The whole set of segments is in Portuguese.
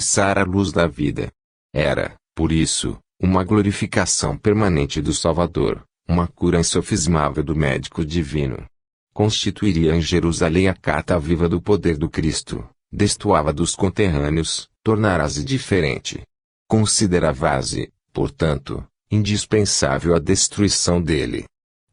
fixar a luz da vida. Era, por isso, uma glorificação permanente do Salvador, uma cura insofismável do médico divino. Constituiria em Jerusalém a carta viva do poder do Cristo, destoava dos conterrâneos, tornara-se diferente. Considerava-se, portanto, indispensável a destruição dele.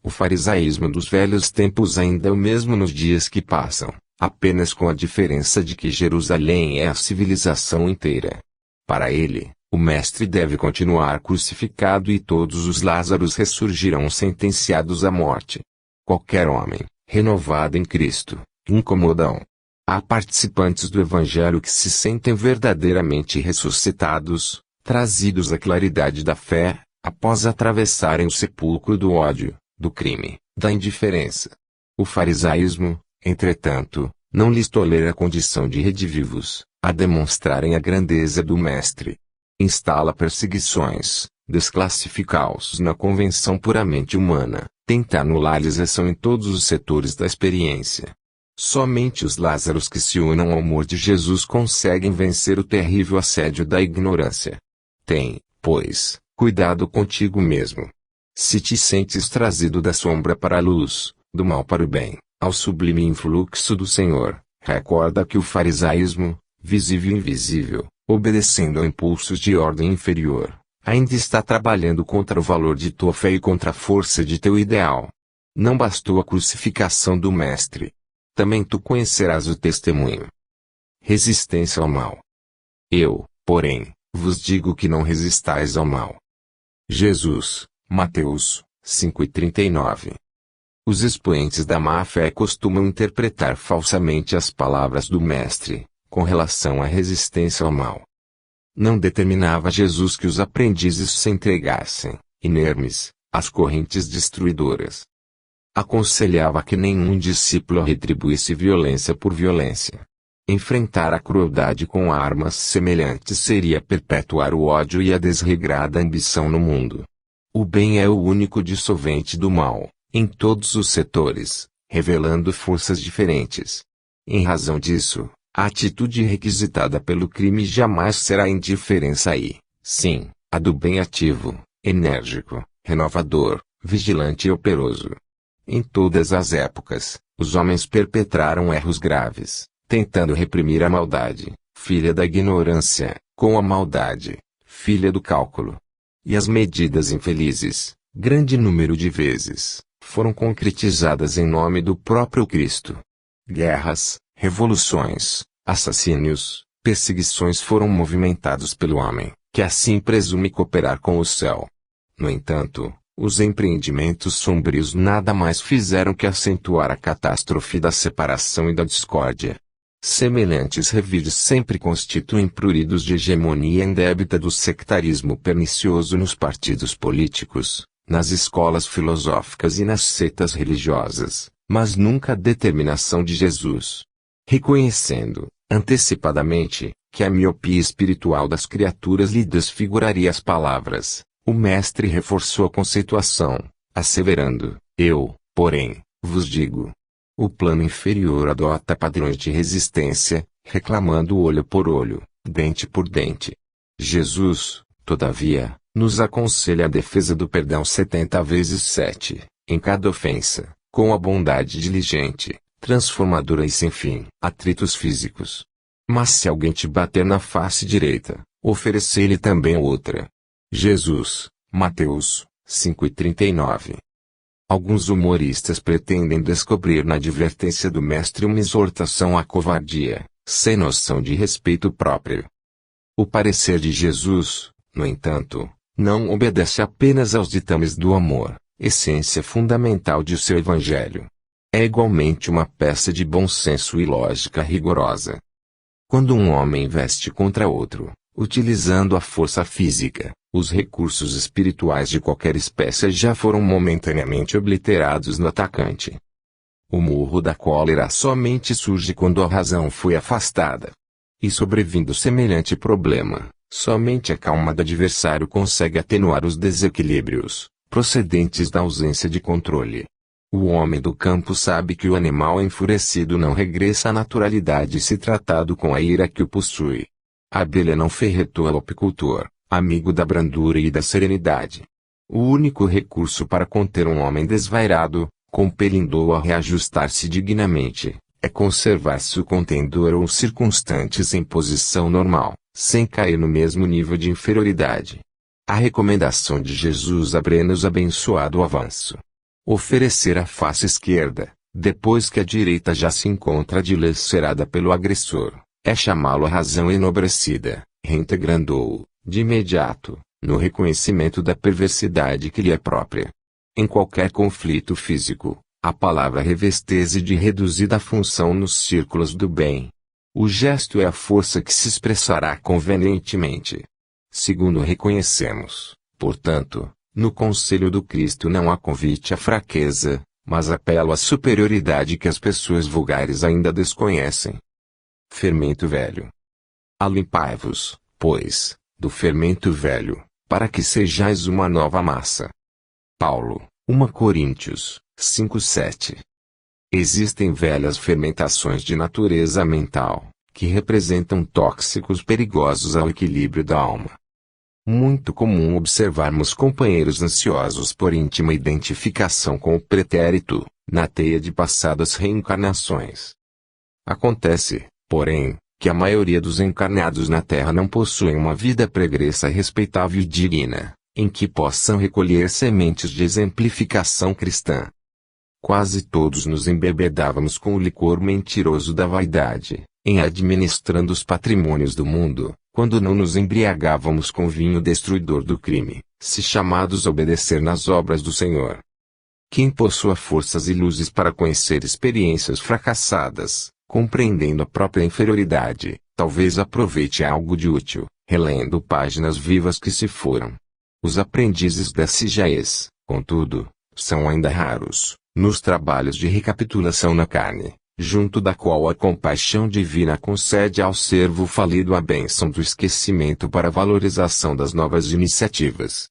O farisaísmo dos velhos tempos ainda é o mesmo nos dias que passam, apenas com a diferença de que Jerusalém é a civilização inteira. Para ele, o Mestre deve continuar crucificado e todos os Lázaros ressurgirão sentenciados à morte. Qualquer homem, renovado em Cristo, incomodam. Há participantes do Evangelho que se sentem verdadeiramente ressuscitados, trazidos à claridade da fé, após atravessarem o sepulcro do ódio, do crime, da indiferença. O farisaísmo, entretanto, não lhes tolera a condição de redivivos, a demonstrarem a grandeza do Mestre. Instala perseguições, desclassifica-os na convenção puramente humana, tenta anular-lhes a ação em todos os setores da experiência. Somente os Lázaros que se unam ao amor de Jesus conseguem vencer o terrível assédio da ignorância. Tem, pois, cuidado contigo mesmo. Se te sentes trazido da sombra para a luz, do mal para o bem, ao sublime influxo do Senhor, recorda que o farisaísmo, visível e invisível, obedecendo a impulsos de ordem inferior, ainda está trabalhando contra o valor de tua fé e contra a força de teu ideal. Não bastou a crucificação do Mestre. Também tu conhecerás o testemunho. Resistência ao mal. Eu, porém, vos digo que não resistais ao mal. Jesus, Mateus 5:39. Os expoentes da má-fé costumam interpretar falsamente as palavras do Mestre, com relação à resistência ao mal. Não determinava Jesus que os aprendizes se entregassem, inermes, às correntes destruidoras. Aconselhava que nenhum discípulo retribuísse violência por violência. Enfrentar a crueldade com armas semelhantes seria perpetuar o ódio e a desregrada ambição no mundo. O bem é o único dissolvente do mal, em todos os setores, revelando forças diferentes. Em razão disso, a atitude requisitada pelo crime jamais será a indiferença e, sim, a do bem ativo, enérgico, renovador, vigilante e operoso. Em todas as épocas, os homens perpetraram erros graves, tentando reprimir a maldade, filha da ignorância, com a maldade, filha do cálculo. E as medidas infelizes, grande número de vezes, foram concretizadas em nome do próprio Cristo. Guerras, revoluções, assassínios, perseguições foram movimentados pelo homem, que assim presume cooperar com o céu. No entanto, os empreendimentos sombrios nada mais fizeram que acentuar a catástrofe da separação e da discórdia. Semelhantes revides sempre constituem pruridos de hegemonia indébita do sectarismo pernicioso nos partidos políticos, nas escolas filosóficas e nas seitas religiosas, mas nunca a determinação de Jesus. Reconhecendo, antecipadamente, que a miopia espiritual das criaturas lhe desfiguraria as palavras, o Mestre reforçou a conceituação, asseverando: eu, porém, vos digo. O plano inferior adota padrões de resistência, reclamando olho por olho, dente por dente. Jesus, todavia, nos aconselha a defesa do perdão 70 vezes 7, em cada ofensa, com a bondade diligente, transformadora e sem fim. Atritos físicos. Mas se alguém te bater na face direita, oferecer-lhe também a outra. Jesus, Mateus 5:39. Alguns humoristas pretendem descobrir na advertência do Mestre uma exortação à covardia, sem noção de respeito próprio. O parecer de Jesus, no entanto, não obedece apenas aos ditames do amor, essência fundamental de seu evangelho. É igualmente uma peça de bom senso e lógica rigorosa. Quando um homem investe contra outro, utilizando a força física, os recursos espirituais de qualquer espécie já foram momentaneamente obliterados no atacante. O murro da cólera somente surge quando a razão foi afastada. E sobrevindo semelhante problema, somente a calma do adversário consegue atenuar os desequilíbrios, procedentes da ausência de controle. O homem do campo sabe que o animal enfurecido não regressa à naturalidade se tratado com a ira que o possui. A abelha não ferretou ao apicultor, amigo da brandura e da serenidade. O único recurso para conter um homem desvairado, compelindo-o a reajustar-se dignamente, é conservar-se o contendor ou os circunstantes em posição normal, sem cair no mesmo nível de inferioridade. A recomendação de Jesus abre-nos abençoado avanço. Oferecer a face esquerda, depois que a direita já se encontra dilacerada pelo agressor, é chamá-lo à razão enobrecida, reintegrando-o, de imediato, no reconhecimento da perversidade que lhe é própria. Em qualquer conflito físico, a palavra reveste-se de reduzida função nos círculos do bem. O gesto é a força que se expressará convenientemente. Segundo reconhecemos, portanto, no conselho do Cristo não há convite à fraqueza, mas apelo à superioridade que as pessoas vulgares ainda desconhecem. Fermento velho. Alimpai-vos, pois, do fermento velho, para que sejais uma nova massa. Paulo, 1 Coríntios 5:7. Existem velhas fermentações de natureza mental, que representam tóxicos perigosos ao equilíbrio da alma. Muito comum observarmos companheiros ansiosos por íntima identificação com o pretérito, na teia de passadas reencarnações. Acontece, porém, que a maioria dos encarnados na Terra não possuem uma vida pregressa respeitável e digna, em que possam recolher sementes de exemplificação cristã. Quase todos nos embebedávamos com o licor mentiroso da vaidade, em administrando os patrimônios do mundo, quando não nos embriagávamos com o vinho destruidor do crime, se chamados a obedecer nas obras do Senhor. Quem possua forças e luzes para conhecer experiências fracassadas, compreendendo a própria inferioridade, talvez aproveite algo de útil, relendo páginas vivas que se foram. Os aprendizes da Sijaes, contudo, são ainda raros, nos trabalhos de recapitulação na carne, junto da qual a compaixão divina concede ao servo falido a bênção do esquecimento para a valorização das novas iniciativas.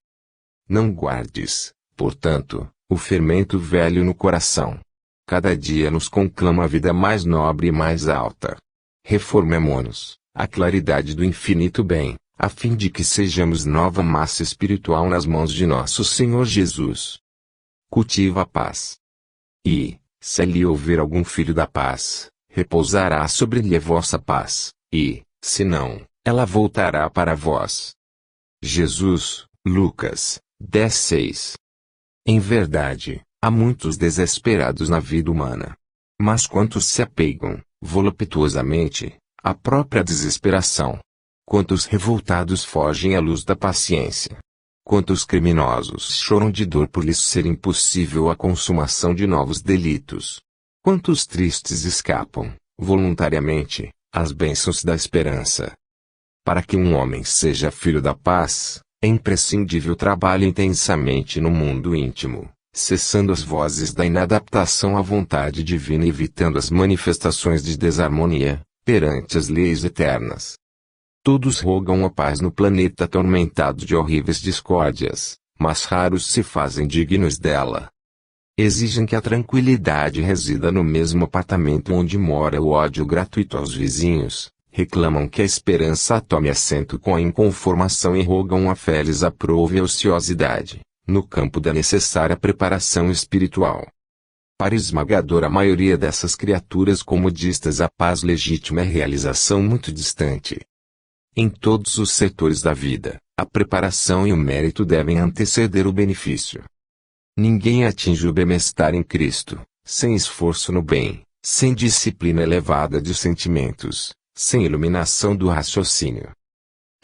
Não guardes, portanto, o fermento velho no coração. Cada dia nos conclama a vida mais nobre e mais alta. Reformemo-nos, a claridade do infinito bem, a fim de que sejamos nova massa espiritual nas mãos de nosso Senhor Jesus. Cultiva a paz. E, se ali houver algum filho da paz, repousará sobre lhe a vossa paz, e, se não, ela voltará para vós. Jesus, Lucas 10:6. Em verdade, há muitos desesperados na vida humana. Mas quantos se apegam, voluptuosamente, à própria desesperação? Quantos revoltados fogem à luz da paciência? Quantos criminosos choram de dor por lhes ser impossível a consumação de novos delitos? Quantos tristes escapam, voluntariamente, às bênçãos da esperança? Para que um homem seja filho da paz, é imprescindível trabalhe intensamente no mundo íntimo, cessando as vozes da inadaptação à vontade divina e evitando as manifestações de desarmonia, perante as leis eternas. Todos rogam a paz no planeta atormentado de horríveis discórdias, mas raros se fazem dignos dela. Exigem que a tranquilidade resida no mesmo apartamento onde mora o ódio gratuito aos vizinhos, reclamam que a esperança tome assento com a inconformação e rogam a fé lhes aprove a ociosidade, no campo da necessária preparação espiritual. Para a esmagadora maioria dessas criaturas comodistas a paz legítima é realização muito distante. Em todos os setores da vida, a preparação e o mérito devem anteceder o benefício. Ninguém atinge o bem-estar em Cristo, sem esforço no bem, sem disciplina elevada de sentimentos, sem iluminação do raciocínio.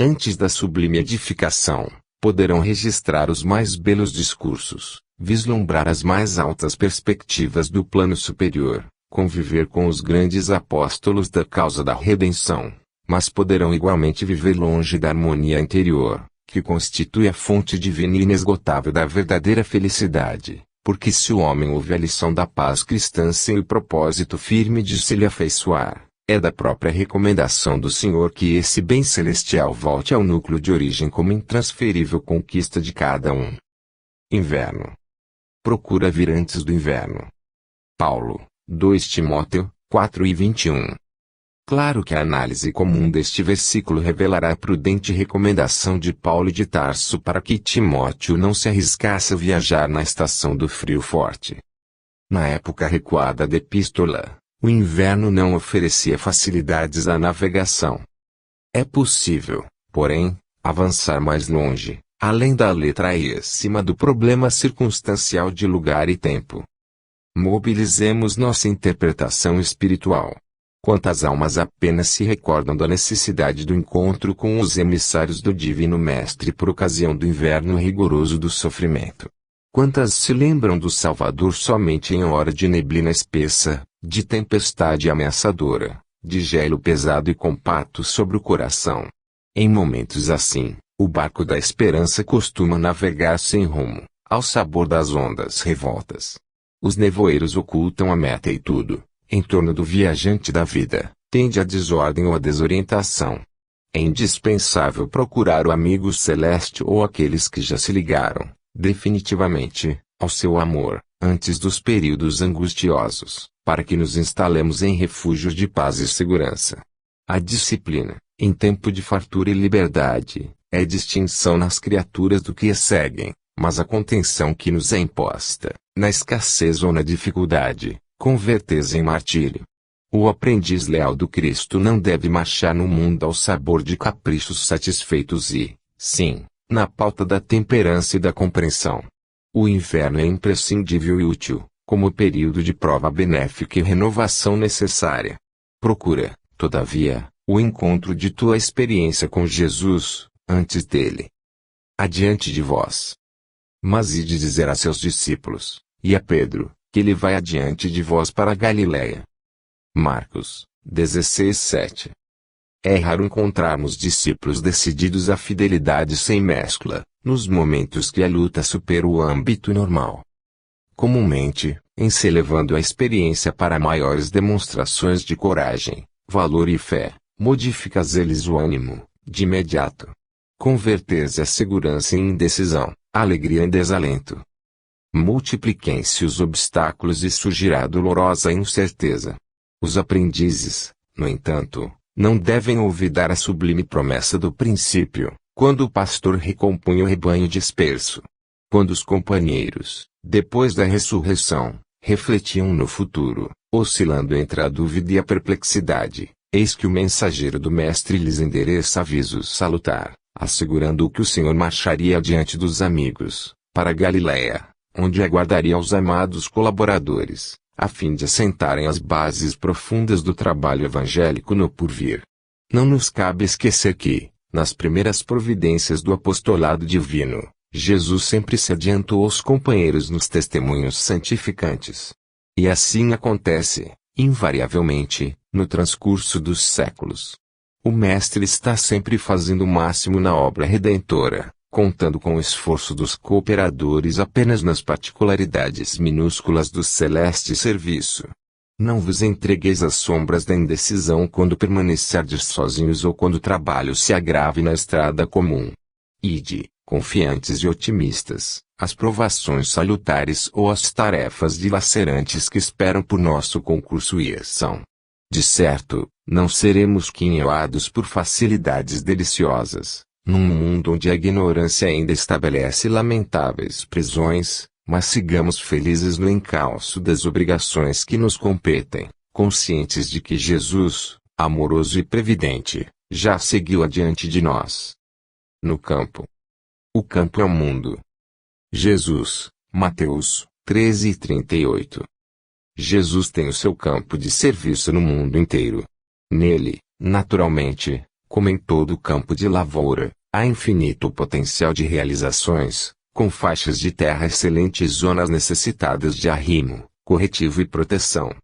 Antes da sublime edificação, poderão registrar os mais belos discursos, vislumbrar as mais altas perspectivas do plano superior, conviver com os grandes apóstolos da causa da redenção, mas poderão igualmente viver longe da harmonia interior, que constitui a fonte divina e inesgotável da verdadeira felicidade, porque se o homem ouve a lição da paz cristã sem o propósito firme de se lhe afeiçoar, é da própria recomendação do Senhor que esse bem celestial volte ao núcleo de origem como intransferível conquista de cada um. Inverno. Procura vir antes do inverno. Paulo, 2 Timóteo 4:21. Claro que a análise comum deste versículo revelará a prudente recomendação de Paulo de Tarso para que Timóteo não se arriscasse a viajar na estação do frio forte. Na época recuada da epístola, o inverno não oferecia facilidades à navegação. É possível, porém, avançar mais longe, além da letra E acima do problema circunstancial de lugar e tempo. Mobilizemos nossa interpretação espiritual. Quantas almas apenas se recordam da necessidade do encontro com os emissários do Divino Mestre por ocasião do inverno rigoroso do sofrimento? Quantas se lembram do Salvador somente em hora de neblina espessa, de tempestade ameaçadora, de gelo pesado e compacto sobre o coração? Em momentos assim, o barco da esperança costuma navegar sem rumo, ao sabor das ondas revoltas. Os nevoeiros ocultam a meta e tudo, em torno do viajante da vida, tende à desordem ou à desorientação. É indispensável procurar o amigo celeste ou aqueles que já se ligaram, definitivamente, ao seu amor, antes dos períodos angustiosos, para que nos instalemos em refúgios de paz e segurança. A disciplina, em tempo de fartura e liberdade, é distinção nas criaturas do que as seguem, mas a contenção que nos é imposta, na escassez ou na dificuldade, converte-se em martírio. O aprendiz leal do Cristo não deve marchar no mundo ao sabor de caprichos satisfeitos e, sim, na pauta da temperança e da compreensão. O inverno é imprescindível e útil, como período de prova benéfica e renovação necessária. Procura, todavia, o encontro de tua experiência com Jesus, antes dele. Adiante de vós. Mas ide dizer a seus discípulos, e a Pedro, que ele vai adiante de vós para a Galiléia. Marcos 16:7. É raro encontrarmos discípulos decididos à fidelidade sem mescla, nos momentos que a luta supera o âmbito normal. Comumente, em se elevando a experiência para maiores demonstrações de coragem, valor e fé, modificas eles o ânimo, de imediato. Converter-se a segurança em indecisão, a alegria em desalento. Multipliquem-se os obstáculos e surgirá dolorosa incerteza. Os aprendizes, no entanto, não devem olvidar a sublime promessa do princípio, quando o pastor recompunha o rebanho disperso. Quando os companheiros, depois da ressurreição, refletiam no futuro, oscilando entre a dúvida e a perplexidade, eis que o mensageiro do Mestre lhes endereça aviso salutar, assegurando que o Senhor marcharia adiante dos amigos, para Galiléia, onde aguardaria os amados colaboradores, a fim de assentarem as bases profundas do trabalho evangélico no porvir. Não nos cabe esquecer que, nas primeiras providências do apostolado divino, Jesus sempre se adiantou aos companheiros nos testemunhos santificantes. E assim acontece, invariavelmente, no transcurso dos séculos. O Mestre está sempre fazendo o máximo na obra redentora, contando com o esforço dos cooperadores apenas nas particularidades minúsculas do celeste serviço. Não vos entregueis às sombras da indecisão quando permanecerdes sozinhos ou quando o trabalho se agrave na estrada comum. Ide, confiantes e otimistas, às provações salutares ou às tarefas dilacerantes que esperam por nosso concurso e ação. De certo, não seremos quinhoados por facilidades deliciosas, num mundo onde a ignorância ainda estabelece lamentáveis prisões, mas sigamos felizes no encalço das obrigações que nos competem, conscientes de que Jesus, amoroso e previdente, já seguiu adiante de nós. No campo. O campo é o mundo. Jesus, Mateus 13:38. Jesus tem o seu campo de serviço no mundo inteiro. Nele, naturalmente, como em todo campo de lavoura, há infinito potencial de realizações, com faixas de terra excelentes e zonas necessitadas de arrimo, corretivo e proteção.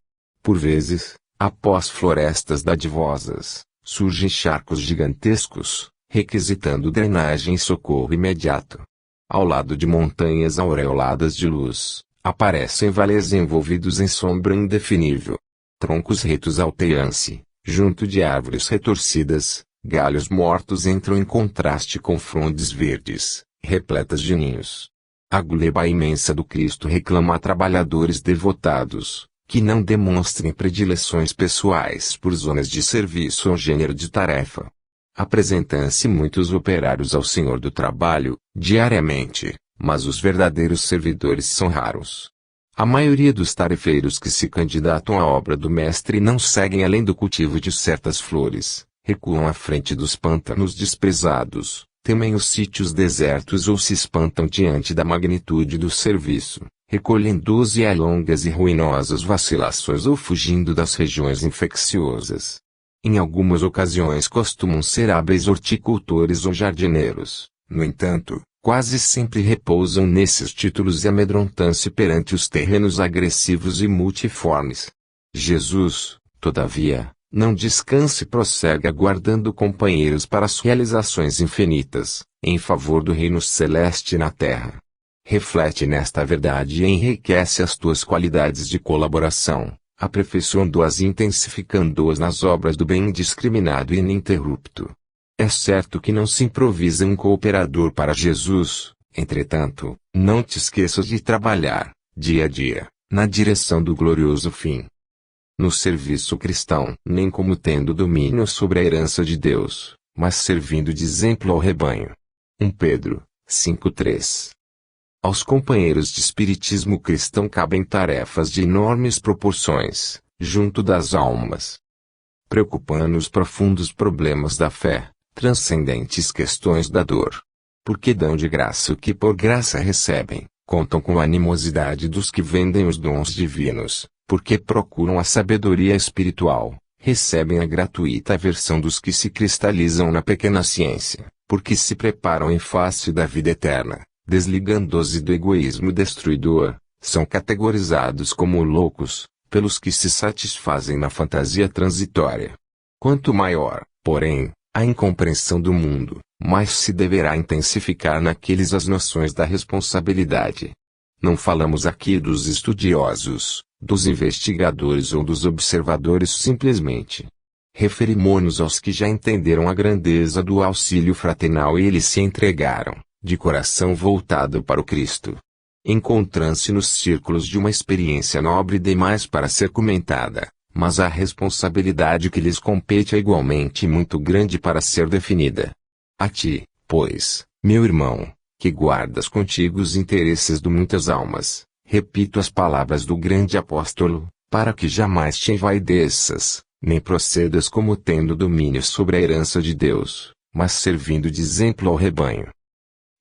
Por vezes, após florestas dadivosas, surgem charcos gigantescos, requisitando drenagem e socorro imediato. Ao lado de montanhas aureoladas de luz, aparecem vales envolvidos em sombra indefinível. Troncos retos alteiam-se, junto de árvores retorcidas, galhos mortos entram em contraste com frondes verdes, repletas de ninhos. A gleba imensa do Cristo reclama trabalhadores devotados, que não demonstrem predileções pessoais por zonas de serviço ou gênero de tarefa. Apresentam-se muitos operários ao Senhor do trabalho, diariamente, mas os verdadeiros servidores são raros. A maioria dos tarefeiros que se candidatam à obra do Mestre não seguem além do cultivo de certas flores, recuam à frente dos pântanos desprezados, temem os sítios desertos ou se espantam diante da magnitude do serviço, recolhendo-se a longas e ruinosas vacilações ou fugindo das regiões infecciosas. Em algumas ocasiões costumam ser hábeis horticultores ou jardineiros, no entanto, quase sempre repousam nesses títulos e amedrontam-se perante os terrenos agressivos e multiformes. Jesus, todavia, não descansa e prossegue aguardando companheiros para as realizações infinitas, em favor do reino celeste na terra. Reflete nesta verdade e enriquece as tuas qualidades de colaboração, aperfeiçoando-as e intensificando-as nas obras do bem indiscriminado e ininterrupto. É certo que não se improvisa um cooperador para Jesus, entretanto, não te esqueças de trabalhar, dia a dia, na direção do glorioso fim. No serviço cristão, nem como tendo domínio sobre a herança de Deus, mas servindo de exemplo ao rebanho. 1 Pedro 5:3. Aos companheiros de espiritismo cristão cabem tarefas de enormes proporções, junto das almas. Preocupando os profundos problemas da fé, transcendentes questões da dor. Porque dão de graça o que por graça recebem, contam com a animosidade dos que vendem os dons divinos, porque procuram a sabedoria espiritual, recebem a gratuita aversão dos que se cristalizam na pequena ciência, porque se preparam em face da vida eterna, desligando-se do egoísmo destruidor, são categorizados como loucos, pelos que se satisfazem na fantasia transitória. Quanto maior, porém, a incompreensão do mundo, mais se deverá intensificar naqueles as noções da responsabilidade. Não falamos aqui dos estudiosos, dos investigadores ou dos observadores simplesmente. Referimos-nos aos que já entenderam a grandeza do auxílio fraternal e eles se entregaram, de coração voltado para o Cristo. Encontram-se nos círculos de uma experiência nobre demais para ser comentada, mas a responsabilidade que lhes compete é igualmente muito grande para ser definida. A ti, pois, meu irmão, que guardas contigo os interesses de muitas almas, repito as palavras do grande apóstolo, para que jamais te envaideças, nem procedas como tendo domínio sobre a herança de Deus, mas servindo de exemplo ao rebanho.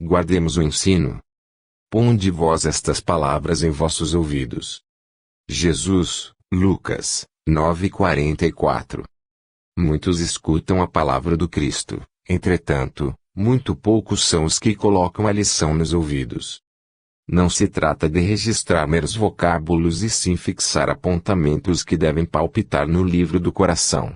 Guardemos o ensino. Ponde vós estas palavras em vossos ouvidos. Jesus, Lucas 9:44. Muitos escutam a palavra do Cristo, entretanto, muito poucos são os que colocam a lição nos ouvidos. Não se trata de registrar meros vocábulos e sim fixar apontamentos que devem palpitar no livro do coração.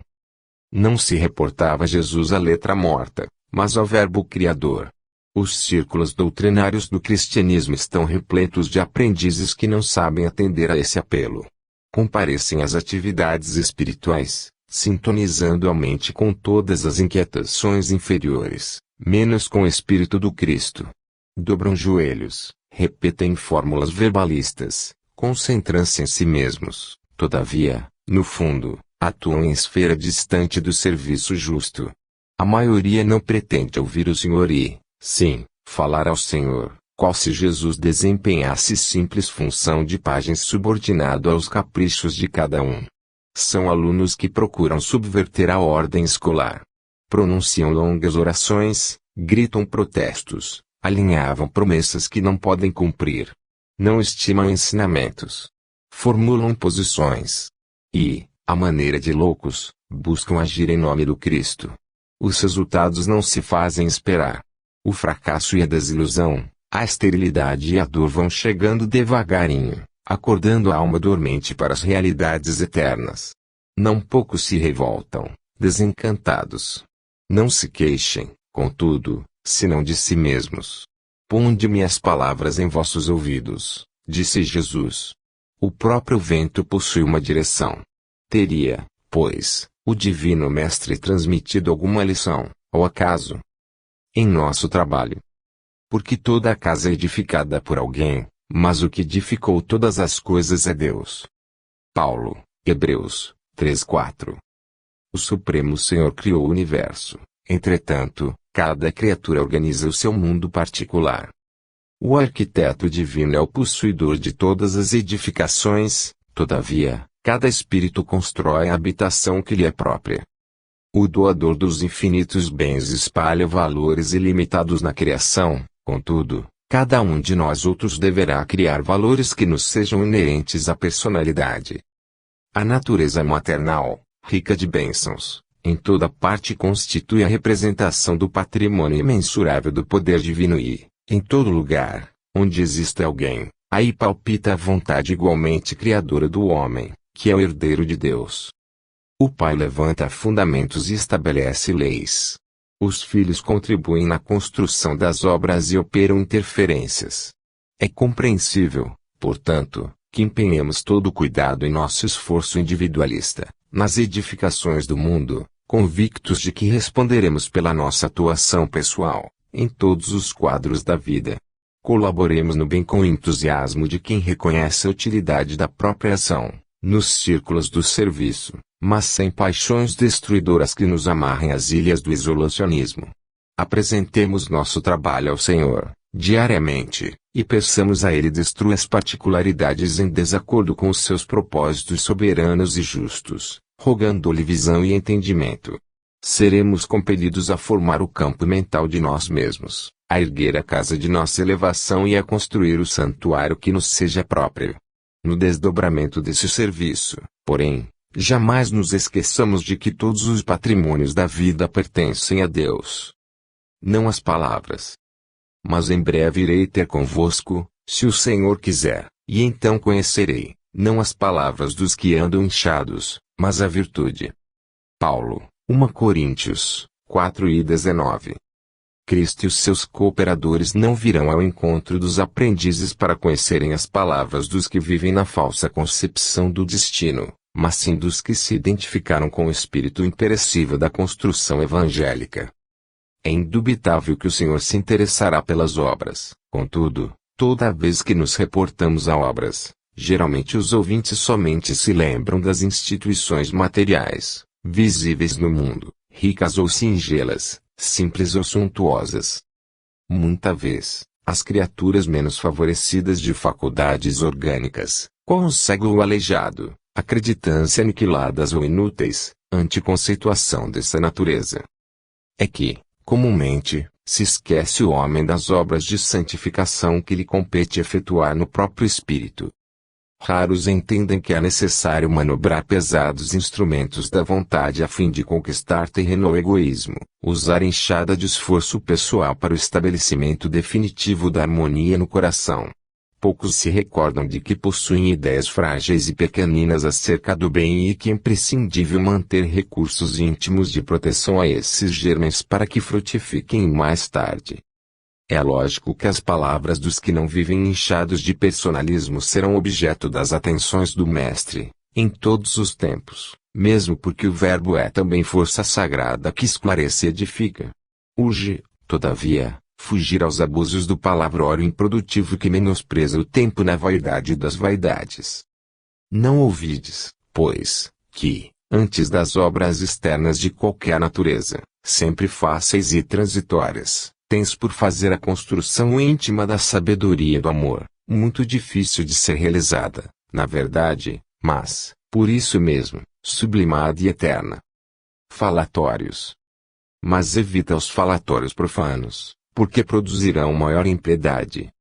Não se reportava Jesus à letra morta, mas ao Verbo Criador. Os círculos doutrinários do cristianismo estão repletos de aprendizes que não sabem atender a esse apelo. Comparecem às atividades espirituais, sintonizando a mente com todas as inquietações inferiores, menos com o Espírito do Cristo. Dobram joelhos, repetem fórmulas verbalistas, concentram-se em si mesmos, todavia, no fundo, atuam em esfera distante do serviço justo. A maioria não pretende ouvir o Senhor e, sim, falar ao Senhor, qual se Jesus desempenhasse simples função de pajem subordinado aos caprichos de cada um. São alunos que procuram subverter a ordem escolar. Pronunciam longas orações, gritam protestos, alinhavam promessas que não podem cumprir. Não estimam ensinamentos. Formulam posições. E, à maneira de loucos, buscam agir em nome do Cristo. Os resultados não se fazem esperar. O fracasso e a desilusão, a esterilidade e a dor vão chegando devagarinho, acordando a alma dormente para as realidades eternas. Não poucos se revoltam, desencantados. Não se queixem, contudo, senão de si mesmos. Ponde-me as palavras em vossos ouvidos, disse Jesus. O próprio vento possui uma direção. Teria, pois, o Divino Mestre transmitido alguma lição, ao acaso? Em nosso trabalho. Porque toda a casa é edificada por alguém, mas o que edificou todas as coisas é Deus. Paulo, Hebreus 3:4. O Supremo Senhor criou o universo, entretanto, cada criatura organiza o seu mundo particular. O arquiteto divino é o possuidor de todas as edificações, todavia, cada espírito constrói a habitação que lhe é própria. O doador dos infinitos bens espalha valores ilimitados na criação, contudo, cada um de nós outros deverá criar valores que nos sejam inerentes à personalidade. A natureza maternal, rica de bênçãos, em toda parte constitui a representação do patrimônio imensurável do poder divino e, em todo lugar, onde existe alguém, aí palpita a vontade igualmente criadora do homem, que é o herdeiro de Deus. O pai levanta fundamentos e estabelece leis. Os filhos contribuem na construção das obras e operam interferências. É compreensível, portanto, que empenhemos todo o cuidado em nosso esforço individualista, nas edificações do mundo, convictos de que responderemos pela nossa atuação pessoal, em todos os quadros da vida. Colaboremos no bem com o entusiasmo de quem reconhece a utilidade da própria ação, nos círculos do serviço, mas sem paixões destruidoras que nos amarrem às ilhas do isolacionismo. Apresentemos nosso trabalho ao Senhor, diariamente, e peçamos a Ele destruir as particularidades em desacordo com os seus propósitos soberanos e justos, rogando-lhe visão e entendimento. Seremos compelidos a formar o campo mental de nós mesmos, a erguer a casa de nossa elevação e a construir o santuário que nos seja próprio. No desdobramento desse serviço, porém, jamais nos esqueçamos de que todos os patrimônios da vida pertencem a Deus. Não as palavras. Mas em breve irei ter convosco, se o Senhor quiser, e então conhecerei, não as palavras dos que andam inchados, mas a virtude. Paulo, 1 Coríntios 4:19. Cristo e os seus cooperadores não virão ao encontro dos aprendizes para conhecerem as palavras dos que vivem na falsa concepção do destino, mas sim dos que se identificaram com o espírito imperecível da construção evangélica. É indubitável que o Senhor se interessará pelas obras, contudo, toda vez que nos reportamos a obras, geralmente os ouvintes somente se lembram das instituições materiais, visíveis no mundo, ricas ou singelas, simples ou suntuosas. Muita vez, as criaturas menos favorecidas de faculdades orgânicas, qual um cego ou aleijado, acreditando-se aniquiladas ou inúteis, ante conceituação dessa natureza. É que, comumente, se esquece o homem das obras de santificação que lhe compete efetuar no próprio espírito. Raros entendem que é necessário manobrar pesados instrumentos da vontade a fim de conquistar terreno ao egoísmo, usar enxada de esforço pessoal para o estabelecimento definitivo da harmonia no coração. Poucos se recordam de que possuem ideias frágeis e pequeninas acerca do bem e que é imprescindível manter recursos íntimos de proteção a esses germens para que frutifiquem mais tarde. É lógico que as palavras dos que não vivem inchados de personalismo serão objeto das atenções do Mestre, em todos os tempos, mesmo porque o Verbo é também força sagrada que esclarece e edifica. Urge, todavia, fugir aos abusos do palavrório improdutivo que menospreza o tempo na vaidade das vaidades. Não ouvides, pois, que, antes das obras externas de qualquer natureza, sempre fáceis e transitórias, tens por fazer a construção íntima da sabedoria e do amor, muito difícil de ser realizada, na verdade, mas, por isso mesmo, sublimada e eterna. Falatórios. Mas evita os falatórios profanos, porque produzirão maior impiedade.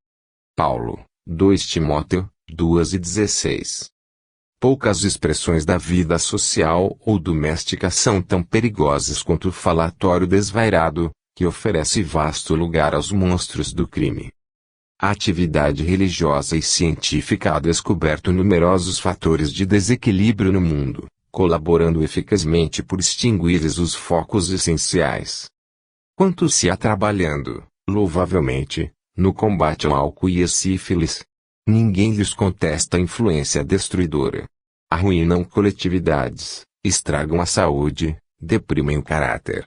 Paulo, 2 Timóteo 2:16. Poucas expressões da vida social ou doméstica são tão perigosas quanto o falatório desvairado, que oferece vasto lugar aos monstros do crime. A atividade religiosa e científica ha descoberto numerosos fatores de desequilíbrio no mundo, colaborando eficazmente por extinguir-lhes os focos essenciais. Quanto se há trabalhando, louvavelmente, no combate ao álcool e à sífilis? Ninguém lhes contesta a influência destruidora. Arruinam coletividades, estragam a saúde, deprimem o caráter.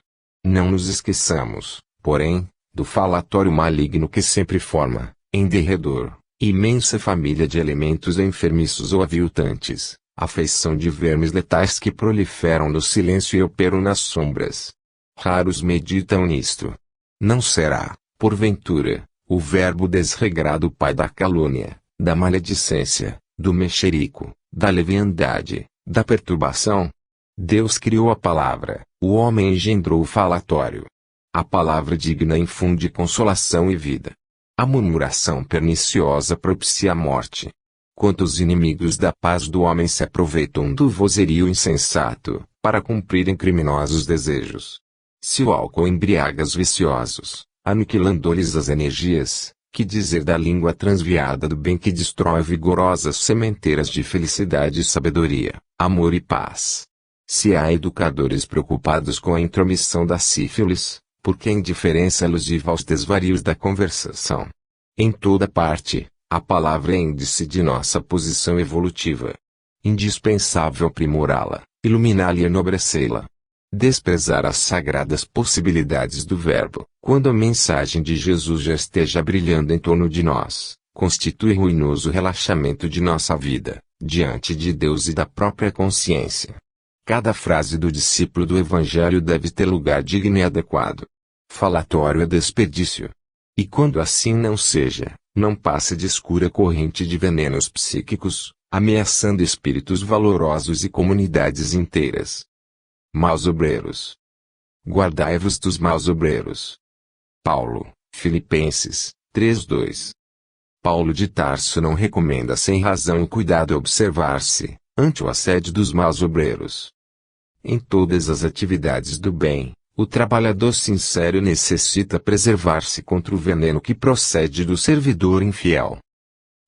Não nos esqueçamos, porém, do falatório maligno que sempre forma, em derredor, imensa família de elementos enfermiços ou aviltantes, a feição de vermes letais que proliferam no silêncio e operam nas sombras. Raros meditam nisto. Não será, porventura, o verbo desregrado pai da calúnia, da maledicência, do mexerico, da leviandade, da perturbação? Deus criou a palavra, o homem engendrou o falatório. A palavra digna infunde consolação e vida. A murmuração perniciosa propicia a morte. Quantos inimigos da paz do homem se aproveitam do vozerio insensato, para cumprirem criminosos desejos. Se o álcool embriaga os viciosos, aniquilando-lhes as energias, que dizer da língua transviada do bem que destrói vigorosas sementeiras de felicidade e sabedoria, amor e paz? Se há educadores preocupados com a intromissão da sífilis, por que a indiferença alusiva aos desvarios da conversação? Em toda parte, a palavra é índice de nossa posição evolutiva. Indispensável aprimorá-la, iluminá-la e enobrecê-la. Desprezar as sagradas possibilidades do Verbo, quando a mensagem de Jesus já esteja brilhando em torno de nós, constitui ruinoso relaxamento de nossa vida, diante de Deus e da própria consciência. Cada frase do discípulo do Evangelho deve ter lugar digno e adequado. Falatório é desperdício. E quando assim não seja, não passe de escura corrente de venenos psíquicos, ameaçando espíritos valorosos e comunidades inteiras. Maus obreiros. Guardai-vos dos maus obreiros. Paulo, Filipenses, 3:2. Paulo de Tarso não recomenda sem razão o cuidado observar-se, ante o assédio dos maus obreiros. Em todas as atividades do bem, o trabalhador sincero necessita preservar-se contra o veneno que procede do servidor infiel.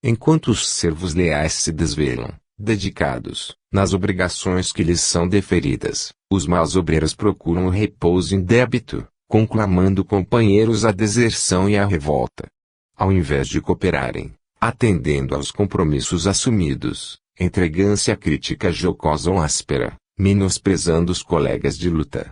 Enquanto os servos leais se desvelam, dedicados, nas obrigações que lhes são deferidas, os maus obreiros procuram o repouso indébito, conclamando companheiros à deserção e à revolta. Ao invés de cooperarem, atendendo aos compromissos assumidos, entregam-se à crítica jocosa ou áspera, menosprezando os colegas de luta.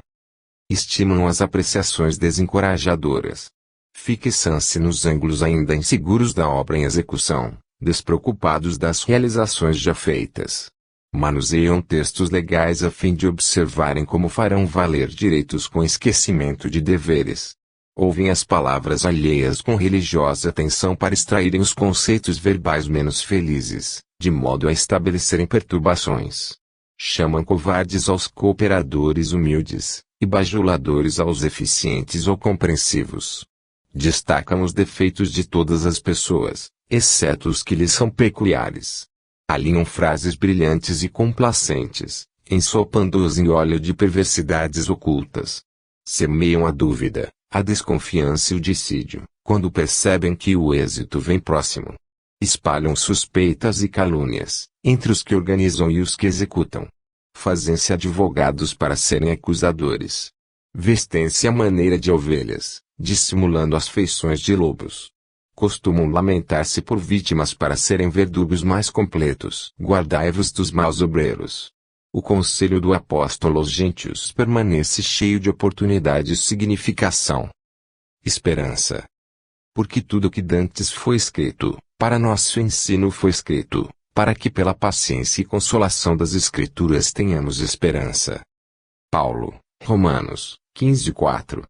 Estimam as apreciações desencorajadoras. Fixam-se nos ângulos ainda inseguros da obra em execução, despreocupados das realizações já feitas. Manuseiam textos legais a fim de observarem como farão valer direitos com esquecimento de deveres. Ouvem as palavras alheias com religiosa atenção para extraírem os conceitos verbais menos felizes, de modo a estabelecerem perturbações. Chamam covardes aos cooperadores humildes, e bajuladores aos eficientes ou compreensivos. Destacam os defeitos de todas as pessoas, exceto os que lhes são peculiares. Alinham frases brilhantes e complacentes, ensopando-os em óleo de perversidades ocultas. Semeiam a dúvida, a desconfiança e o dissídio, quando percebem que o êxito vem próximo. Espalham suspeitas e calúnias, entre os que organizam e os que executam. Fazem-se advogados para serem acusadores. Vestem-se à maneira de ovelhas, dissimulando as feições de lobos. Costumam lamentar-se por vítimas para serem verdugos mais completos. Guardai-vos dos maus obreiros. O conselho do apóstolo aos gentios permanece cheio de oportunidade e significação. Esperança. Porque tudo que dantes foi escrito, para nosso ensino foi escrito, para que pela paciência e consolação das Escrituras tenhamos esperança. Paulo, Romanos, 15:4.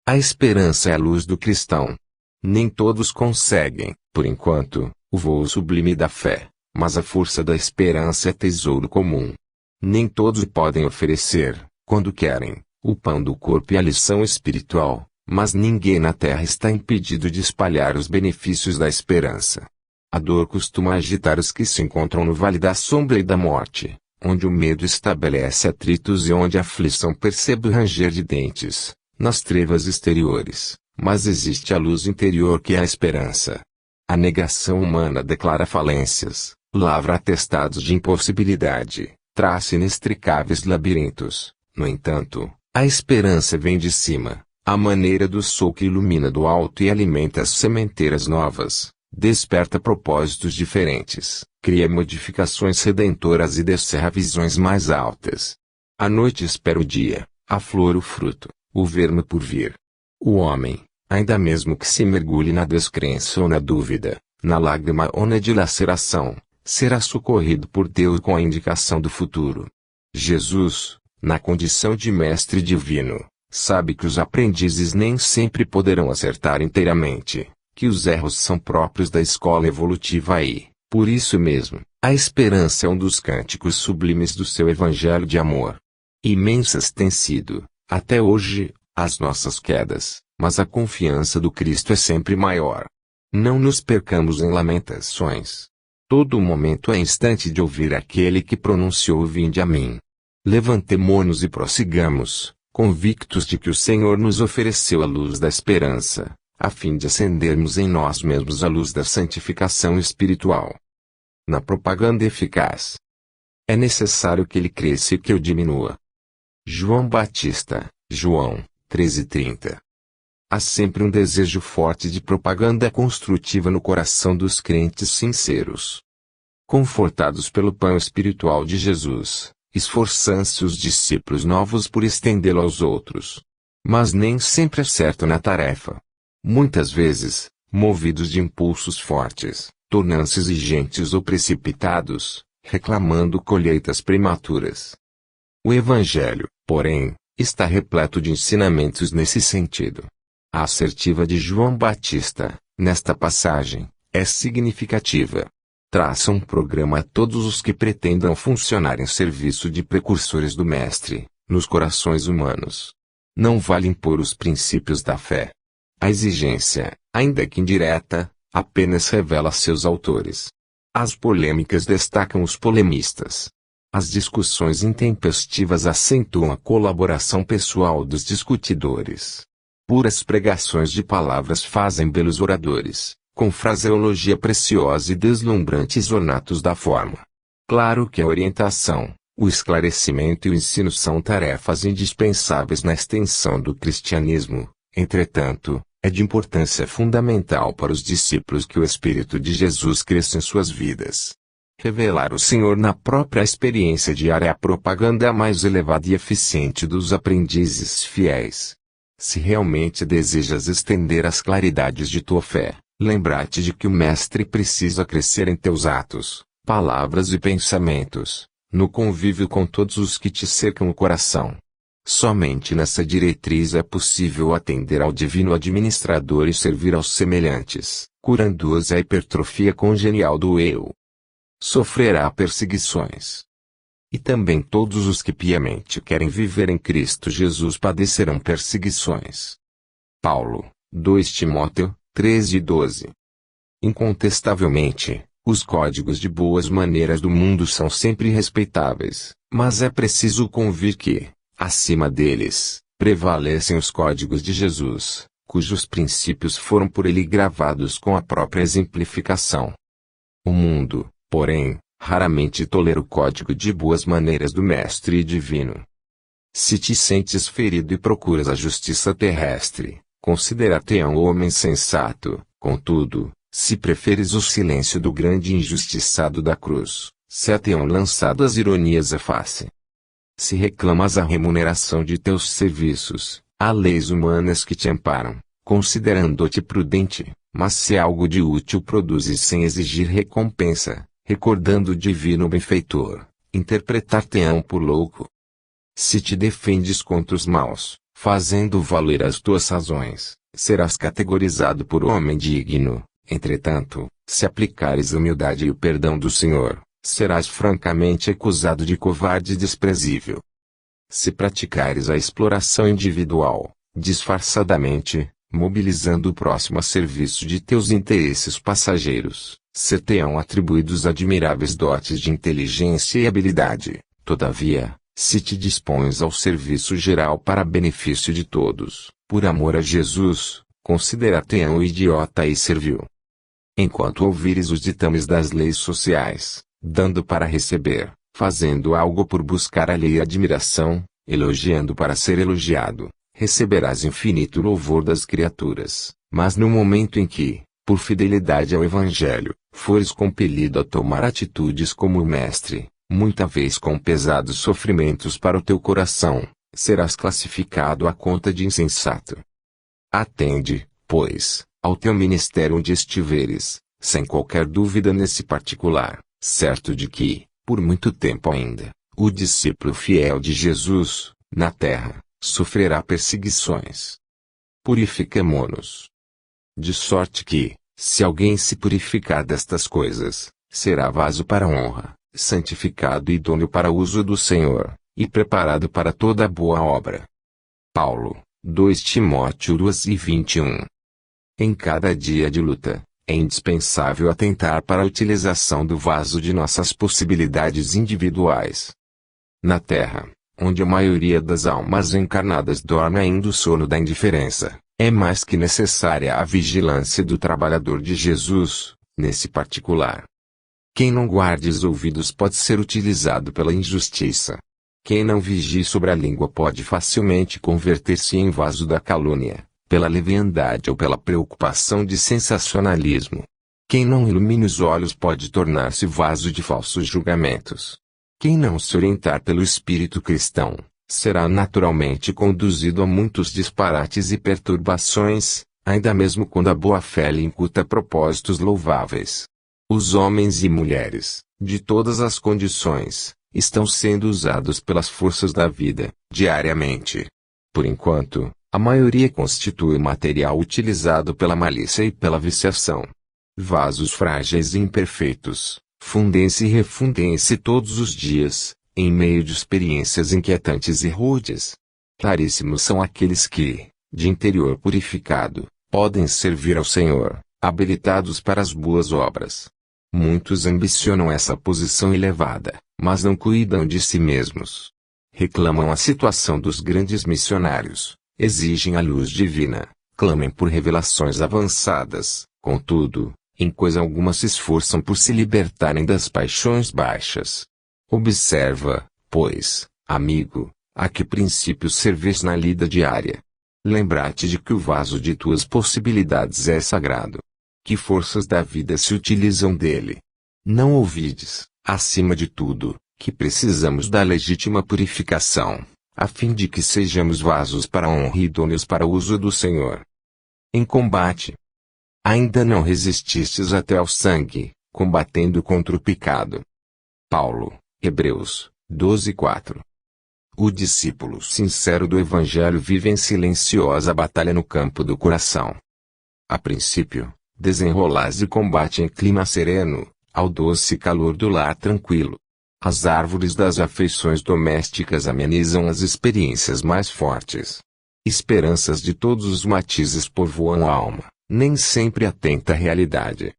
A esperança é a luz do cristão. Nem todos conseguem, por enquanto, o voo sublime da fé, mas a força da esperança é tesouro comum. Nem todos podem oferecer, quando querem, o pão do corpo e a lição espiritual, mas ninguém na terra está impedido de espalhar os benefícios da esperança. A dor costuma agitar os que se encontram no vale da sombra e da morte, onde o medo estabelece atritos e onde a aflição percebe o ranger de dentes, nas trevas exteriores, mas existe a luz interior que é a esperança. A negação humana declara falências, lavra atestados de impossibilidade, traça inextricáveis labirintos. No entanto, a esperança vem de cima, à maneira do sol que ilumina do alto e alimenta as sementeiras novas. Desperta propósitos diferentes, cria modificações redentoras e descerra visões mais altas. A noite espera o dia, a flor o fruto, o verme por vir. O homem, ainda mesmo que se mergulhe na descrença ou na dúvida, na lágrima ou na dilaceração, será socorrido por Deus com a indicação do futuro. Jesus, na condição de mestre divino, sabe que os aprendizes nem sempre poderão acertar inteiramente, que os erros são próprios da escola evolutiva e, por isso mesmo, a esperança é um dos cânticos sublimes do seu evangelho de amor. Imensas têm sido, até hoje, as nossas quedas, mas a confiança do Cristo é sempre maior. Não nos percamos em lamentações. Todo momento é instante de ouvir aquele que pronunciou: vinde a mim. Levantemo-nos e prossigamos, convictos de que o Senhor nos ofereceu a luz da esperança, a fim de acendermos em nós mesmos a luz da santificação espiritual. Na propaganda eficaz, é necessário que ele cresça e que eu diminua. João Batista, João 13:30. Há sempre um desejo forte de propaganda construtiva no coração dos crentes sinceros. Confortados pelo pão espiritual de Jesus, esforçam-se os discípulos novos por estendê-lo aos outros. Mas nem sempre é certo na tarefa. Muitas vezes, movidos de impulsos fortes, tornam-se exigentes ou precipitados, reclamando colheitas prematuras. O Evangelho, porém, está repleto de ensinamentos nesse sentido. A assertiva de João Batista, nesta passagem, é significativa. Traça um programa a todos os que pretendam funcionar em serviço de precursores do Mestre, nos corações humanos. Não vale impor os princípios da fé. A exigência, ainda que indireta, apenas revela seus autores. As polêmicas destacam os polemistas. As discussões intempestivas acentuam a colaboração pessoal dos discutidores. Puras pregações de palavras fazem belos oradores, com fraseologia preciosa e deslumbrantes ornatos da forma. Claro que a orientação, o esclarecimento e o ensino são tarefas indispensáveis na extensão do cristianismo. Entretanto, é de importância fundamental para os discípulos que o Espírito de Jesus cresça em suas vidas. Revelar o Senhor na própria experiência diária é a propaganda mais elevada e eficiente dos aprendizes fiéis. Se realmente desejas estender as claridades de tua fé, lembra-te de que o Mestre precisa crescer em teus atos, palavras e pensamentos, no convívio com todos os que te cercam o coração. Somente nessa diretriz é possível atender ao divino administrador e servir aos semelhantes, curando-os a hipertrofia congenial do eu. Sofrerá perseguições. E também todos os que piamente querem viver em Cristo Jesus padecerão perseguições. Paulo, 2 Timóteo, 13:12. Incontestavelmente, os códigos de boas maneiras do mundo são sempre respeitáveis, mas é preciso convir que, acima deles, prevalecem os códigos de Jesus, cujos princípios foram por ele gravados com a própria exemplificação. O mundo, porém, raramente tolera o código de boas maneiras do Mestre Divino. Se te sentes ferido e procuras a justiça terrestre, considera-te um homem sensato. Contudo, se preferes o silêncio do grande injustiçado da cruz, se-te-ão lançado as ironias à face. Se reclamas a remuneração de teus serviços, há leis humanas que te amparam, considerando-te prudente, mas se algo de útil produzes sem exigir recompensa, recordando o divino benfeitor, interpretar-te-ão por louco. Se te defendes contra os maus, fazendo valer as tuas razões, serás categorizado por homem digno. Entretanto, se aplicares a humildade e o perdão do Senhor, serás francamente acusado de covarde desprezível. Se praticares a exploração individual, disfarçadamente, mobilizando o próximo a serviço de teus interesses passageiros, ser-te-ão atribuídos admiráveis dotes de inteligência e habilidade. Todavia, se te dispões ao serviço geral para benefício de todos, por amor a Jesus, considera-te-ão idiota e servil. Enquanto ouvires os ditames das leis sociais, dando para receber, fazendo algo por buscar alheia admiração, elogiando para ser elogiado, receberás infinito louvor das criaturas. Mas no momento em que, por fidelidade ao Evangelho, fores compelido a tomar atitudes como o Mestre, muita vez com pesados sofrimentos para o teu coração, serás classificado à conta de insensato. Atende, pois, ao teu ministério onde estiveres, sem qualquer dúvida nesse particular, certo de que, por muito tempo ainda, o discípulo fiel de Jesus, na terra, sofrerá perseguições. Purificamo-nos. De sorte que, se alguém se purificar destas coisas, será vaso para honra, santificado e idôneo para o uso do Senhor, e preparado para toda boa obra. Paulo, 2 Timóteo 2:21. Em cada dia de luta, é indispensável atentar para a utilização do vaso de nossas possibilidades individuais. Na Terra, onde a maioria das almas encarnadas dorme ainda o sono da indiferença, é mais que necessária a vigilância do trabalhador de Jesus, nesse particular. Quem não guarde os ouvidos pode ser utilizado pela injustiça. Quem não vigie sobre a língua pode facilmente converter-se em vaso da calúnia, pela leviandade ou pela preocupação de sensacionalismo. Quem não ilumine os olhos pode tornar-se vaso de falsos julgamentos. Quem não se orientar pelo espírito cristão, será naturalmente conduzido a muitos disparates e perturbações, ainda mesmo quando a boa-fé lhe incuta propósitos louváveis. Os homens e mulheres, de todas as condições, estão sendo usados pelas forças da vida, diariamente. Por enquanto, a maioria constitui material utilizado pela malícia e pela viciação. Vasos frágeis e imperfeitos, fundem-se e refundem-se todos os dias, em meio de experiências inquietantes e rudes. Raríssimos são aqueles que, de interior purificado, podem servir ao Senhor, habilitados para as boas obras. Muitos ambicionam essa posição elevada, mas não cuidam de si mesmos. Reclamam a situação dos grandes missionários, exigem a luz divina, clamem por revelações avançadas, contudo, em coisa alguma se esforçam por se libertarem das paixões baixas. Observa, pois, amigo, a que princípios serves na lida diária. Lembra-te de que o vaso de tuas possibilidades é sagrado. Que forças da vida se utilizam dele. Não ouvides, acima de tudo, que precisamos da legítima purificação, a fim de que sejamos vasos para a honra e idôneos para o uso do Senhor. Em combate. Ainda não resististes até ao sangue, combatendo contra o pecado. Paulo, Hebreus, 12:4. O discípulo sincero do Evangelho vive em silenciosa batalha no campo do coração. A princípio, desenrolás o combate em clima sereno, ao doce calor do lar tranquilo. As árvores das afeições domésticas amenizam as experiências mais fortes. Esperanças de todos os matizes povoam a alma, nem sempre atenta à realidade.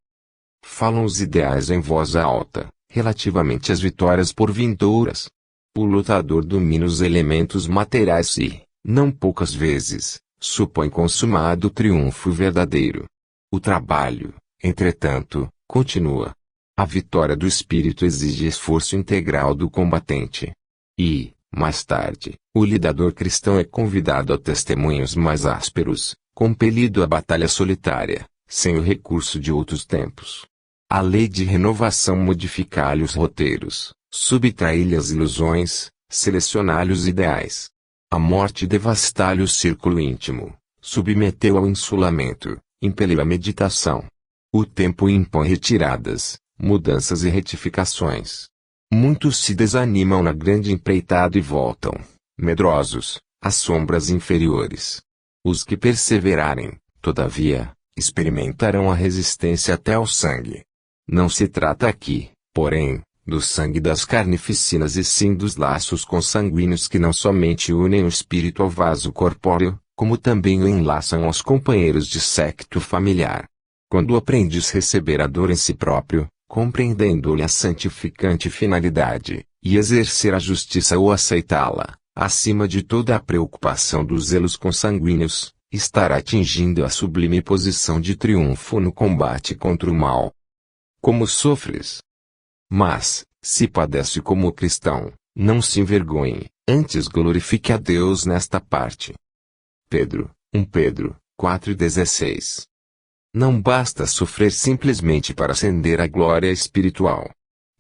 Falam os ideais em voz alta, relativamente às vitórias por vindouras. O lutador domina os elementos materiais e, não poucas vezes, supõe consumado o triunfo verdadeiro. O trabalho, entretanto, continua. A vitória do espírito exige esforço integral do combatente. E, mais tarde, o lidador cristão é convidado a testemunhos mais ásperos, compelido à batalha solitária, sem o recurso de outros tempos. A lei de renovação modifica-lhe os roteiros, subtrai-lhe as ilusões, seleciona-lhe os ideais. A morte devasta-lhe o círculo íntimo, submeteu ao insulamento, impeliu a meditação. O tempo impõe retiradas, mudanças e retificações. Muitos se desanimam na grande empreitada e voltam, medrosos, às sombras inferiores. Os que perseverarem, todavia, experimentarão a resistência até ao sangue. Não se trata aqui, porém, do sangue das carnificinas e sim dos laços consanguíneos que não somente unem o espírito ao vaso corpóreo, como também o enlaçam aos companheiros de séquito familiar. Quando o aprendiz receber a dor em si próprio, compreendendo-lhe a santificante finalidade, e exercer a justiça ou aceitá-la, acima de toda a preocupação dos zelos consanguíneos, estará atingindo a sublime posição de triunfo no combate contra o mal. Como sofres? Mas, se padece como cristão, não se envergonhe, antes glorifique a Deus nesta parte. Pedro, 1 Pedro, 4:16. Não basta sofrer simplesmente para ascender à glória espiritual.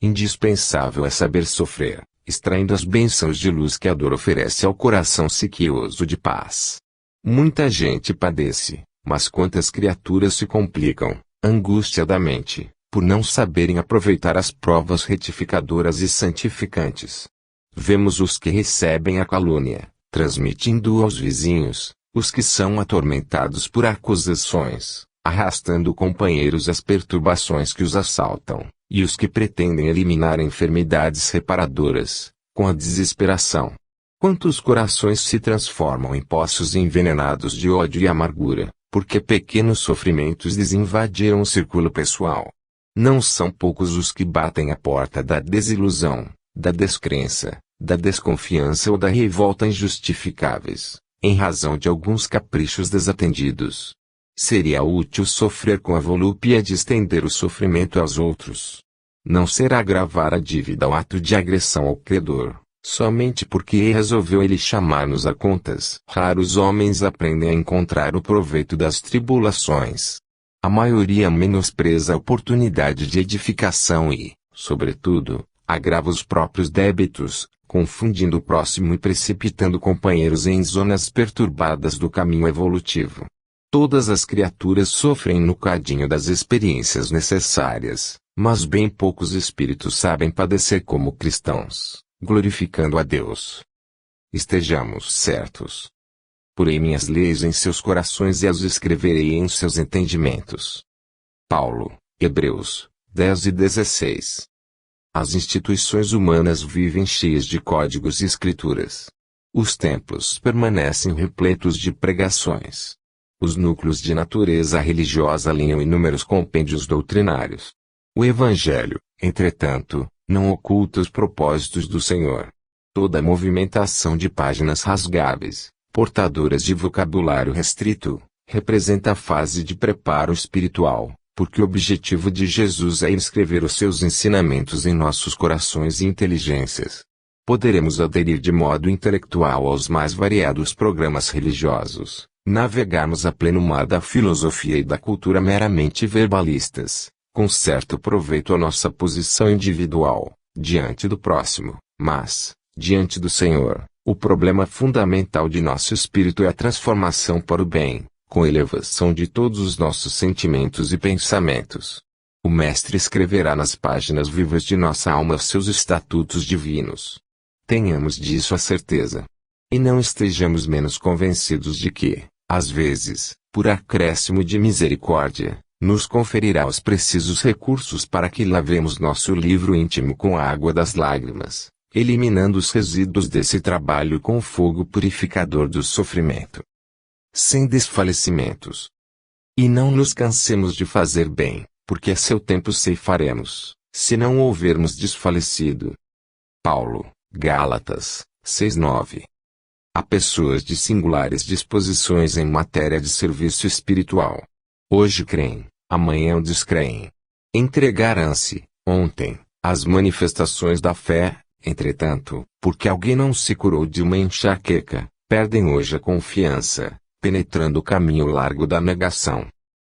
Indispensável é saber sofrer, extraindo as bênçãos de luz que a dor oferece ao coração sequioso de paz. Muita gente padece, mas quantas criaturas se complicam, angústia da mente, por não saberem aproveitar as provas retificadoras e santificantes. Vemos os que recebem a calúnia, transmitindo-a aos vizinhos, os que são atormentados por acusações, arrastando companheiros às perturbações que os assaltam, e os que pretendem eliminar enfermidades reparadoras, com a desesperação. Quantos corações se transformam em poços envenenados de ódio e amargura, porque pequenos sofrimentos lhes invadiram o círculo pessoal. Não são poucos os que batem à porta da desilusão, da descrença, da desconfiança ou da revolta injustificáveis, em razão de alguns caprichos desatendidos. Seria útil sofrer com a volúpia de estender o sofrimento aos outros. Não será agravar a dívida o ato de agressão ao credor, somente porque resolveu ele chamar-nos a contas. Raros homens aprendem a encontrar o proveito das tribulações. A maioria menospreza a oportunidade de edificação e, sobretudo, agrava os próprios débitos, confundindo o próximo e precipitando companheiros em zonas perturbadas do caminho evolutivo. Todas as criaturas sofrem no cadinho das experiências necessárias, mas bem poucos espíritos sabem padecer como cristãos, glorificando a Deus. Estejamos certos. Porei minhas leis em seus corações e as escreverei em seus entendimentos. Paulo, Hebreus 10:16. As instituições humanas vivem cheias de códigos e escrituras. Os templos permanecem repletos de pregações. Os núcleos de natureza religiosa alinham inúmeros compêndios doutrinários. O Evangelho, entretanto, não oculta os propósitos do Senhor. Toda a movimentação de páginas rasgáveis, portadoras de vocabulário restrito, representa a fase de preparo espiritual, porque o objetivo de Jesus é inscrever os seus ensinamentos em nossos corações e inteligências. Poderemos aderir de modo intelectual aos mais variados programas religiosos, navegarmos a pleno mar da filosofia e da cultura meramente verbalistas, com certo proveito à nossa posição individual, diante do próximo, mas, diante do Senhor, o problema fundamental de nosso espírito é a transformação para o bem, com elevação de todos os nossos sentimentos e pensamentos. O Mestre escreverá nas páginas vivas de nossa alma os seus estatutos divinos. Tenhamos disso a certeza. E não estejamos menos convencidos de que, às vezes, por acréscimo de misericórdia, nos conferirá os precisos recursos para que lavemos nosso livro íntimo com a água das lágrimas, eliminando os resíduos desse trabalho com o fogo purificador do sofrimento. Sem desfalecimentos. E não nos cansemos de fazer bem, porque a seu tempo ceifaremos, se não houvermos desfalecido. Paulo, Gálatas 6:9. Há pessoas de singulares disposições em matéria de serviço espiritual. Hoje creem, amanhã descreem. Entregaram-se, ontem, às manifestações da fé, entretanto, porque alguém não se curou de uma enxaqueca, perdem hoje a confiança, penetrando o caminho largo da negação.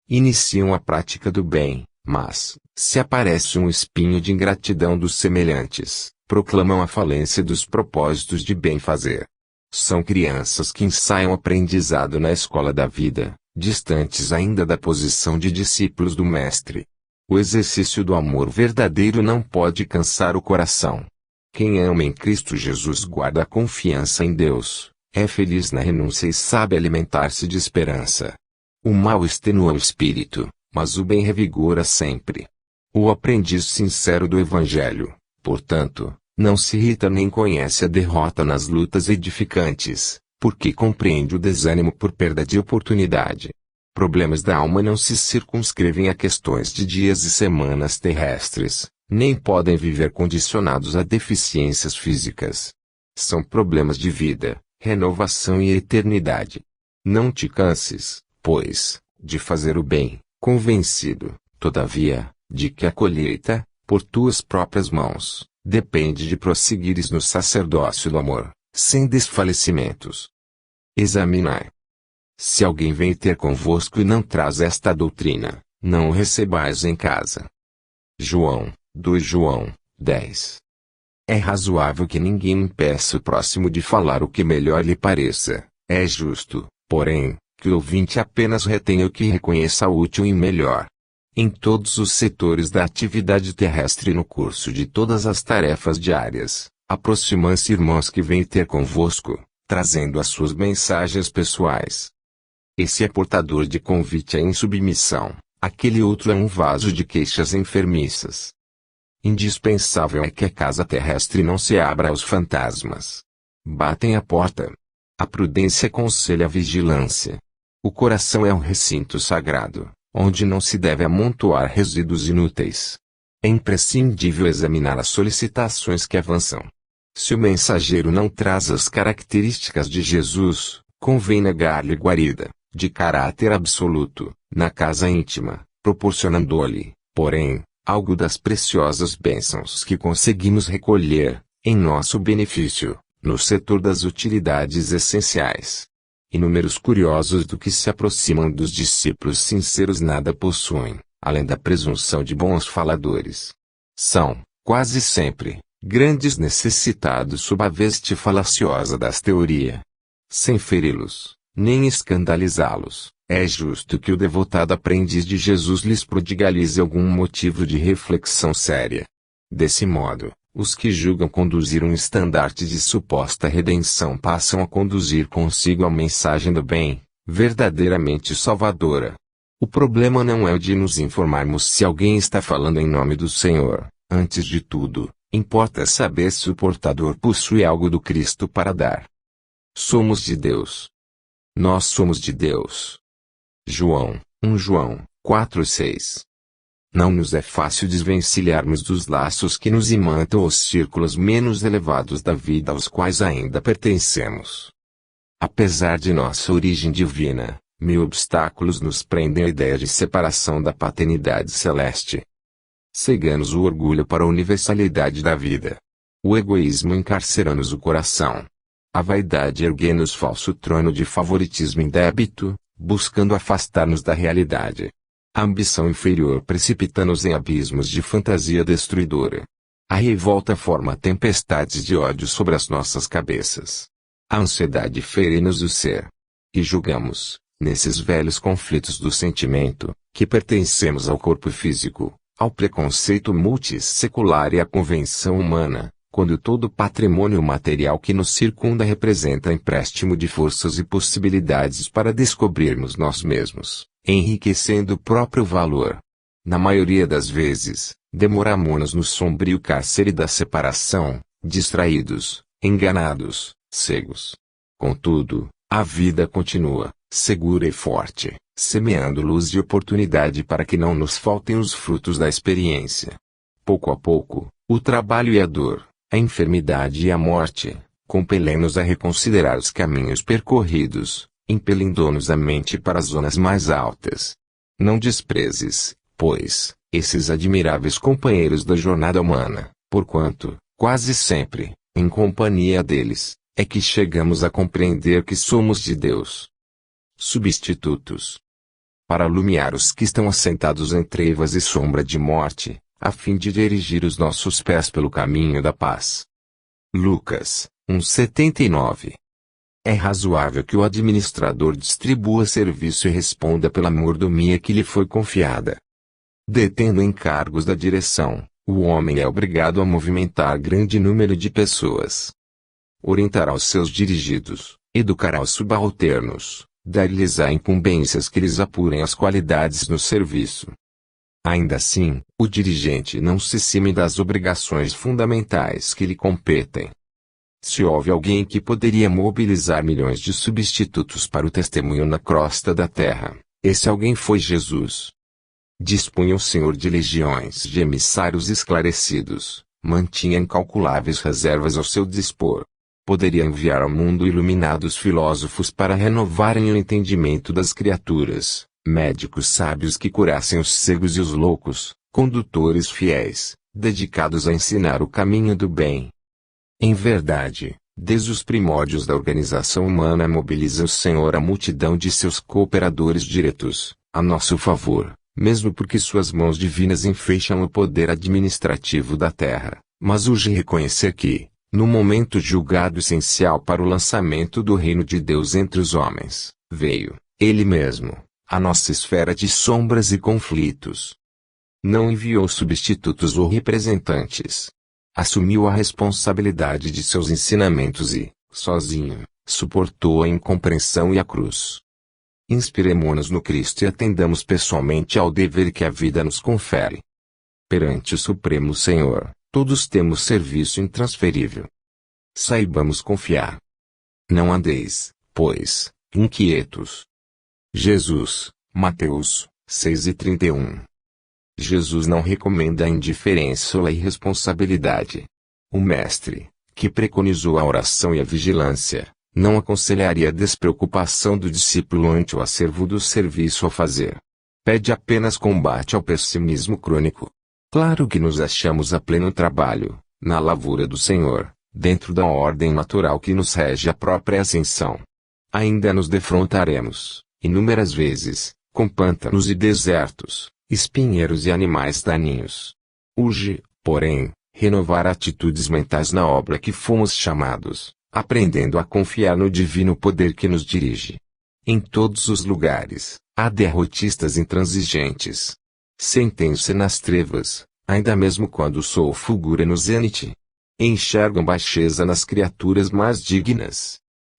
Iniciam a prática do bem, mas, se aparece um espinho de ingratidão dos semelhantes, proclamam a falência dos propósitos de bem fazer. São crianças que ensaiam aprendizado na escola da vida, distantes ainda da posição de discípulos do Mestre. O exercício do amor verdadeiro não pode cansar o coração. Quem ama em Cristo Jesus guarda a confiança em Deus, é feliz na renúncia e sabe alimentar-se de esperança. O mal extenua o espírito, mas o bem revigora sempre. O aprendiz sincero do Evangelho, portanto, não se irrita nem conhece a derrota nas lutas edificantes, porque compreende o desânimo por perda de oportunidade. Problemas da alma não se circunscrevem a questões de dias e semanas terrestres, nem podem viver condicionados a deficiências físicas. São problemas de vida, renovação e eternidade. Não te canses, pois, de fazer o bem, convencido, todavia, de que a colheita, por tuas próprias mãos, depende de prosseguires no sacerdócio do amor, sem desfalecimentos. Examinai. Se alguém vem ter convosco e não traz esta doutrina, não o recebais em casa. João, 2 João, 10. É razoável que ninguém impeça o próximo de falar o que melhor lhe pareça, é justo, porém, que o ouvinte apenas retenha o que reconheça útil e melhor. em todos os setores da atividade terrestre e no curso de todas as tarefas diárias, aproximam-se irmãos que vêm ter convosco, trazendo as suas mensagens pessoais. Esse é portador de convite à insubmissão, aquele outro é um vaso de queixas enfermiças. Indispensável é que a casa terrestre não se abra aos fantasmas. Batem à porta. A prudência aconselha a vigilância. O coração é um recinto sagrado, onde não se deve amontoar resíduos inúteis. É imprescindível examinar as solicitações que avançam. Se o mensageiro não traz as características de Jesus, convém negar-lhe guarida, de caráter absoluto, na casa íntima, proporcionando-lhe, porém, algo das preciosas bênçãos que conseguimos recolher, em nosso benefício, no setor das utilidades essenciais. Inúmeros curiosos do que se aproximam dos discípulos sinceros nada possuem, além da presunção de bons faladores. São, quase sempre, grandes necessitados sob a veste falaciosa das teorias. Sem feri-los, nem escandalizá-los, é justo que o devotado aprendiz de Jesus lhes prodigalize algum motivo de reflexão séria. Desse modo, os que julgam conduzir um estandarte de suposta redenção passam a conduzir consigo a mensagem do bem, verdadeiramente salvadora. O problema não é o de nos informarmos se alguém está falando em nome do Senhor. Antes de tudo, importa saber se o portador possui algo do Cristo para dar. Somos de Deus. Nós somos de Deus. João 4:6. Não nos é fácil desvencilharmos dos laços que nos imantam os círculos menos elevados da vida aos quais ainda pertencemos. Apesar de nossa origem divina, mil obstáculos nos prendem à ideia de separação da paternidade celeste. Cega-nos o orgulho para a universalidade da vida. O egoísmo encarcera-nos o coração. A vaidade ergue-nos falso trono de favoritismo indébito, buscando afastar-nos da realidade. A ambição inferior precipita-nos em abismos de fantasia destruidora. A revolta forma tempestades de ódio sobre as nossas cabeças. A ansiedade fere-nos o ser. E julgamos, nesses velhos conflitos do sentimento, que pertencemos ao corpo físico, ao preconceito multissecular e à convenção humana, quando todo o patrimônio material que nos circunda representa empréstimo de forças e possibilidades para descobrirmos nós mesmos, enriquecendo o próprio valor. Na maioria das vezes, demoramo-nos no sombrio cárcere da separação, distraídos, enganados, cegos. Contudo, a vida continua, segura e forte, semeando luz e oportunidade para que não nos faltem os frutos da experiência. Pouco a pouco, o trabalho e a dor, a enfermidade e a morte, compelem-nos a reconsiderar os caminhos percorridos, impelindo-nos a mente para as zonas mais altas. Não desprezes, pois, esses admiráveis companheiros da jornada humana, porquanto, quase sempre, em companhia deles, é que chegamos a compreender que somos de Deus. Substitutos. Para alumiar os que estão assentados em trevas e sombra de morte, a fim de dirigir os nossos pés pelo caminho da paz. Lucas 1:79. É razoável que o administrador distribua serviço e responda pela mordomia que lhe foi confiada. Detendo encargos da direção, o homem é obrigado a movimentar grande número de pessoas. Orientará os seus dirigidos, educará os subalternos, dar-lhes-á incumbências que lhes apurem as qualidades no serviço. Ainda assim, o dirigente não se cime das obrigações fundamentais que lhe competem. Se houve alguém que poderia mobilizar milhões de substitutos para o testemunho na crosta da terra, esse alguém foi Jesus. Dispunha o Senhor de legiões de emissários esclarecidos, mantinha incalculáveis reservas ao seu dispor. Poderia enviar ao mundo iluminados filósofos para renovarem o entendimento das criaturas, médicos sábios que curassem os cegos e os loucos, condutores fiéis, dedicados a ensinar o caminho do bem. Em verdade, desde os primórdios da organização humana mobiliza o Senhor a multidão de seus cooperadores diretos, a nosso favor, mesmo porque suas mãos divinas enfeixam o poder administrativo da terra, mas urge reconhecer que, no momento julgado essencial para o lançamento do reino de Deus entre os homens, veio, Ele mesmo, à nossa esfera de sombras e conflitos, Não enviou substitutos ou representantes. Assumiu a responsabilidade de seus ensinamentos e, sozinho, suportou a incompreensão e a cruz. Inspiremo-nos no Cristo e atendamos pessoalmente ao dever que a vida nos confere. Perante o Supremo Senhor, todos temos serviço intransferível. Saibamos confiar. Não andeis, pois, inquietos. Jesus, Mateus 6:31. Jesus não recomenda a indiferença ou a irresponsabilidade. O Mestre, que preconizou a oração e a vigilância, não aconselharia a despreocupação do discípulo ante o acervo do serviço a fazer. Pede apenas combate ao pessimismo crônico. Claro que nos achamos a pleno trabalho, na lavura do Senhor, dentro da ordem natural que nos rege a própria ascensão. Ainda nos defrontaremos, inúmeras vezes, com pântanos e desertos, espinheiros e animais daninhos. Urge, porém, renovar atitudes mentais na obra que fomos chamados, aprendendo a confiar no divino poder que nos dirige. Em todos os lugares, há derrotistas intransigentes. Sentem-se nas trevas, ainda mesmo quando o sol fulgura no zênite. Enxergam baixeza nas criaturas mais dignas.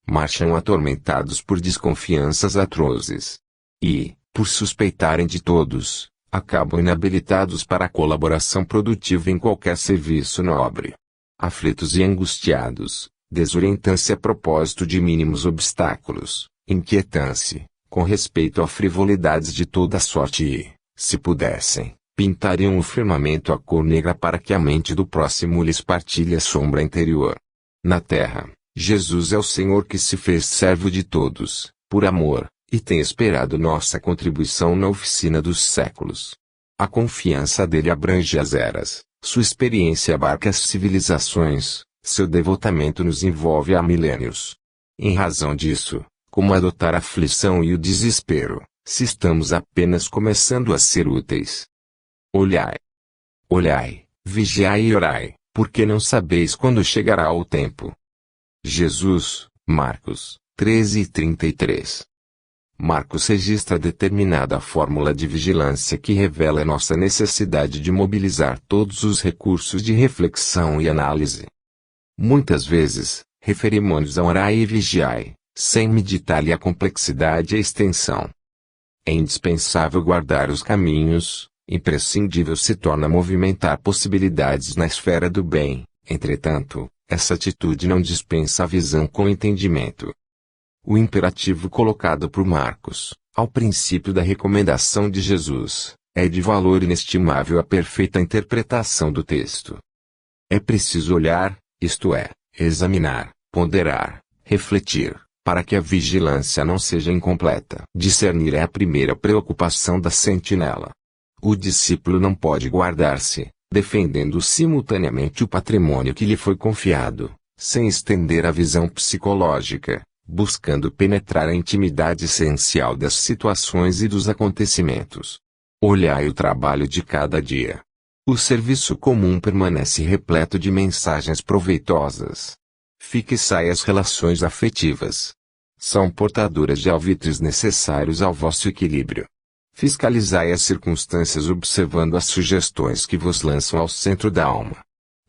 Marcham atormentados por desconfianças atrozes. E, por suspeitarem de todos, acabam inabilitados para a colaboração produtiva em qualquer serviço nobre. Aflitos e angustiados, desorientam-se a propósito de mínimos obstáculos, inquietam-se, com respeito a frivolidades de toda sorte e, se pudessem, pintariam o firmamento a cor negra para que a mente do próximo lhes partilhe a sombra interior. Na terra, Jesus é o Senhor que se fez servo de todos, por amor, e tem esperado nossa contribuição na oficina dos séculos. A confiança dele abrange as eras, sua experiência abarca as civilizações, seu devotamento nos envolve há milênios. Em razão disso, como adotar a aflição e o desespero, se estamos apenas começando a ser úteis? Olhai. Olhai, vigiai e orai, porque não sabeis quando chegará o tempo. Jesus, Marcos 13:33. Marcos registra determinada fórmula de vigilância que revela nossa necessidade de mobilizar todos os recursos de reflexão e análise. Muitas vezes, referimos-nos a orai e vigiai, sem meditar-lhe a complexidade e a extensão. É indispensável guardar os caminhos, imprescindível se torna movimentar possibilidades na esfera do bem, entretanto, essa atitude não dispensa a visão com entendimento. O imperativo colocado por Marcos, ao princípio da recomendação de Jesus, é de valor inestimável à perfeita interpretação do texto. É preciso olhar, isto é, examinar, ponderar, refletir, para que a vigilância não seja incompleta. Discernir é a primeira preocupação da sentinela. O discípulo não pode guardar-se, defendendo simultaneamente o patrimônio que lhe foi confiado, sem estender a visão psicológica, buscando penetrar a intimidade essencial das situações e dos acontecimentos. Olhai o trabalho de cada dia. O serviço comum permanece repleto de mensagens proveitosas. Fixai as relações afetivas. São portadoras de alvitres necessários ao vosso equilíbrio. Fiscalizai as circunstâncias observando as sugestões que vos lançam ao centro da alma.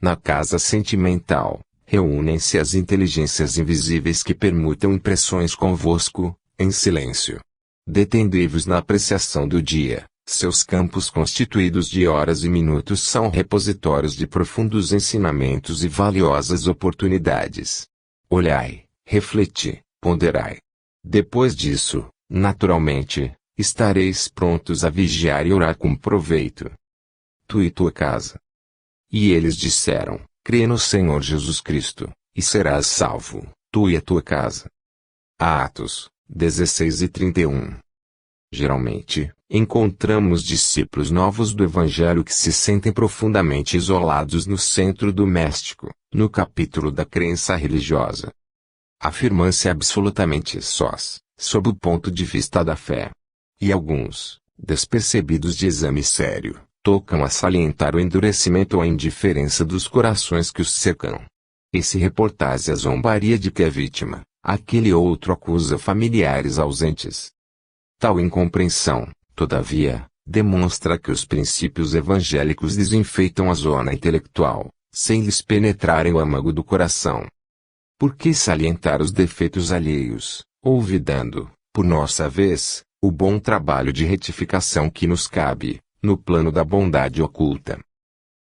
Na casa sentimental, reúnem-se as inteligências invisíveis que permutam impressões convosco, em silêncio. Detendei-vos na apreciação do dia, seus campos constituídos de horas e minutos são repositórios de profundos ensinamentos e valiosas oportunidades. Olhai, refleti, ponderai. Depois disso, naturalmente, estareis prontos a vigiar e orar com proveito. Tu e tua casa. E eles disseram: crê no Senhor Jesus Cristo, e serás salvo, tu e a tua casa. Atos 16:31. Geralmente, encontramos discípulos novos do Evangelho que se sentem profundamente isolados no centro doméstico, no capítulo da crença religiosa. Afirmam-se absolutamente sós, sob o ponto de vista da fé. E alguns, despercebidos de exame sério, tocam a salientar o endurecimento ou a indiferença dos corações que os cercam. Esse reportagem a zombaria de que é vítima, aquele outro acusa familiares ausentes. Tal incompreensão, todavia, demonstra que os princípios evangélicos desenfeitam a zona intelectual, sem lhes penetrarem o âmago do coração. Por que salientar os defeitos alheios, olvidando, por nossa vez, o bom trabalho de retificação que nos cabe, no plano da bondade oculta?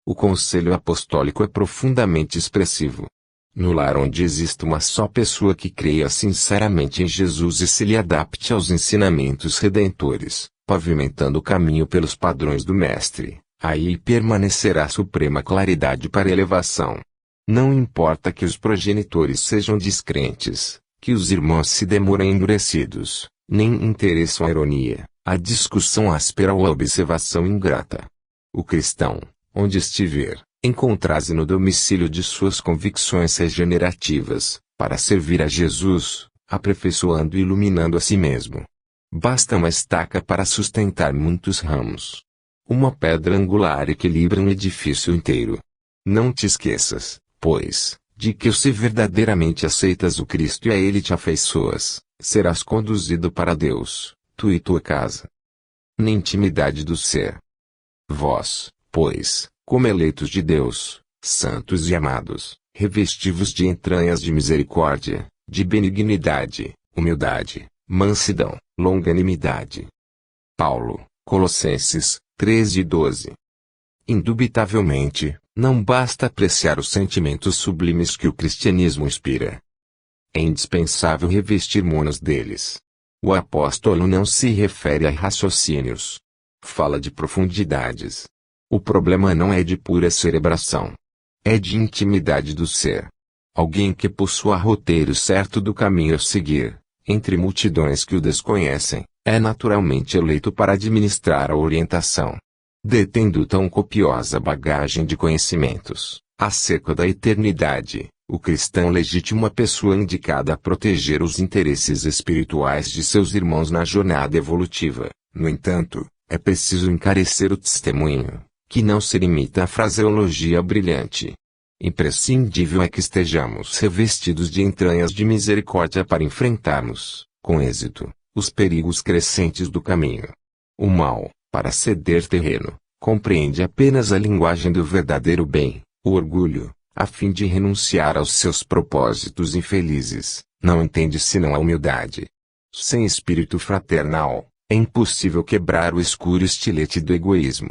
O conselho apostólico é profundamente expressivo. No lar onde existe uma só pessoa que creia sinceramente em Jesus e se lhe adapte aos ensinamentos redentores, pavimentando o caminho pelos padrões do Mestre, aí permanecerá a suprema claridade para elevação. Não importa que os progenitores sejam descrentes, que os irmãos se demorem endurecidos, nem interessam a ironia, a discussão áspera ou a observação ingrata. O cristão, onde estiver, encontra-se no domicílio de suas convicções regenerativas, para servir a Jesus, aperfeiçoando e iluminando a si mesmo. Basta uma estaca para sustentar muitos ramos. Uma pedra angular equilibra um edifício inteiro. Não te esqueças, pois, de que se verdadeiramente aceitas o Cristo e a Ele te afeiçoas, serás conduzido para Deus, tu e tua casa. Na intimidade do ser. Vós, pois, como eleitos de Deus, santos e amados, revesti-vos de entranhas de misericórdia, de benignidade, humildade, mansidão, longanimidade. Paulo, Colossenses, 13:12. Indubitavelmente, não basta apreciar os sentimentos sublimes que o cristianismo inspira. É indispensável revestir-nos deles. O apóstolo não se refere a raciocínios. Fala de profundidades. O problema não é de pura cerebração. É de intimidade do ser. Alguém que possua roteiro certo do caminho a seguir, entre multidões que o desconhecem, é naturalmente eleito para administrar a orientação. Detendo tão copiosa bagagem de conhecimentos, acerca da eternidade, o cristão legítimo é a pessoa indicada a proteger os interesses espirituais de seus irmãos na jornada evolutiva. No entanto, é preciso encarecer o testemunho, que não se limita à fraseologia brilhante. Imprescindível é que estejamos revestidos de entranhas de misericórdia para enfrentarmos, com êxito, os perigos crescentes do caminho. O mal, para ceder terreno, compreende apenas a linguagem do verdadeiro bem. O orgulho, a fim de renunciar aos seus propósitos infelizes, não entende senão a humildade. Sem espírito fraternal, é impossível quebrar o escuro estilete do egoísmo.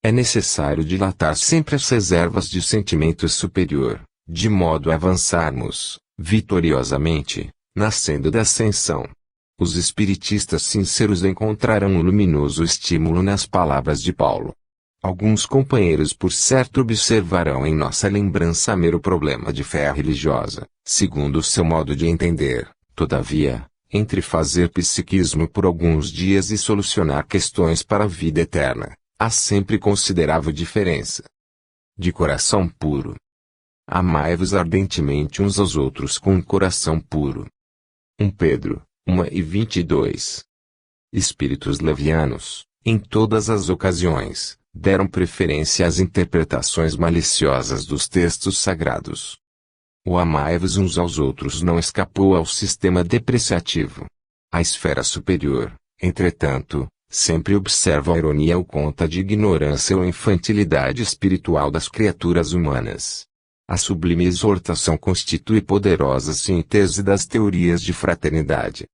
É necessário dilatar sempre as reservas de sentimento superior, de modo a avançarmos, vitoriosamente, na senda da ascensão. Os espiritistas sinceros encontrarão um luminoso estímulo nas palavras de Paulo. Alguns companheiros por certo observarão em nossa lembrança mero problema de fé religiosa, segundo o seu modo de entender. Todavia, entre fazer psiquismo por alguns dias e solucionar questões para a vida eterna, há sempre considerável diferença. De coração puro. Amai-vos ardentemente uns aos outros com um coração puro. 1 Pedro, 1:22. Espíritos levianos, em todas as ocasiões, deram preferência às interpretações maliciosas dos textos sagrados. O amai-vos uns aos outros não escapou ao sistema depreciativo. A esfera superior, entretanto, sempre observa a ironia ou conta de ignorância ou infantilidade espiritual das criaturas humanas. A sublime exortação constitui poderosa síntese das teorias de fraternidade.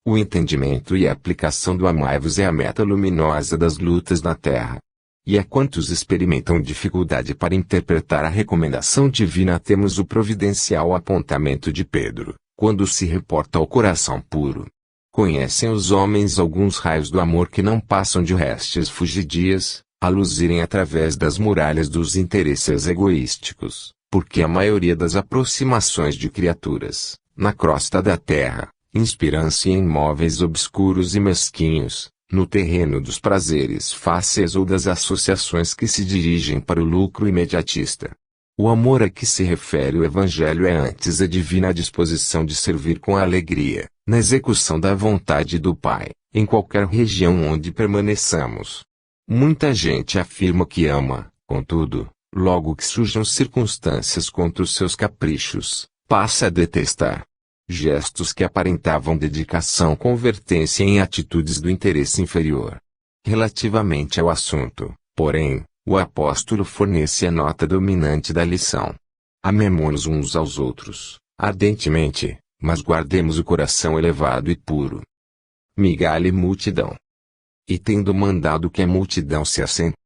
O entendimento e a aplicação do amai-vos é a meta luminosa das lutas na terra. E a quantos experimentam dificuldade para interpretar a recomendação divina, temos o providencial apontamento de Pedro, quando se reporta ao coração puro. Conhecem os homens alguns raios do amor que não passam de restes fugidias, a luzirem através das muralhas dos interesses egoísticos, porque a maioria das aproximações de criaturas, na crosta da terra, inspiram-se em móveis obscuros e mesquinhos, no terreno dos prazeres fáceis ou das associações que se dirigem para o lucro imediatista. O amor a que se refere o Evangelho é antes a divina disposição de servir com alegria, na execução da vontade do Pai, em qualquer região onde permaneçamos. Muita gente afirma que ama, contudo, logo que surjam circunstâncias contra os seus caprichos, passa a detestar. Gestos que aparentavam dedicação convertem-se em atitudes do interesse inferior. Relativamente ao assunto, porém, o apóstolo fornece a nota dominante da lição. Amemo-nos uns aos outros, ardentemente, mas guardemos o coração elevado e puro. Migalha e multidão. E tendo mandado que a multidão se assente,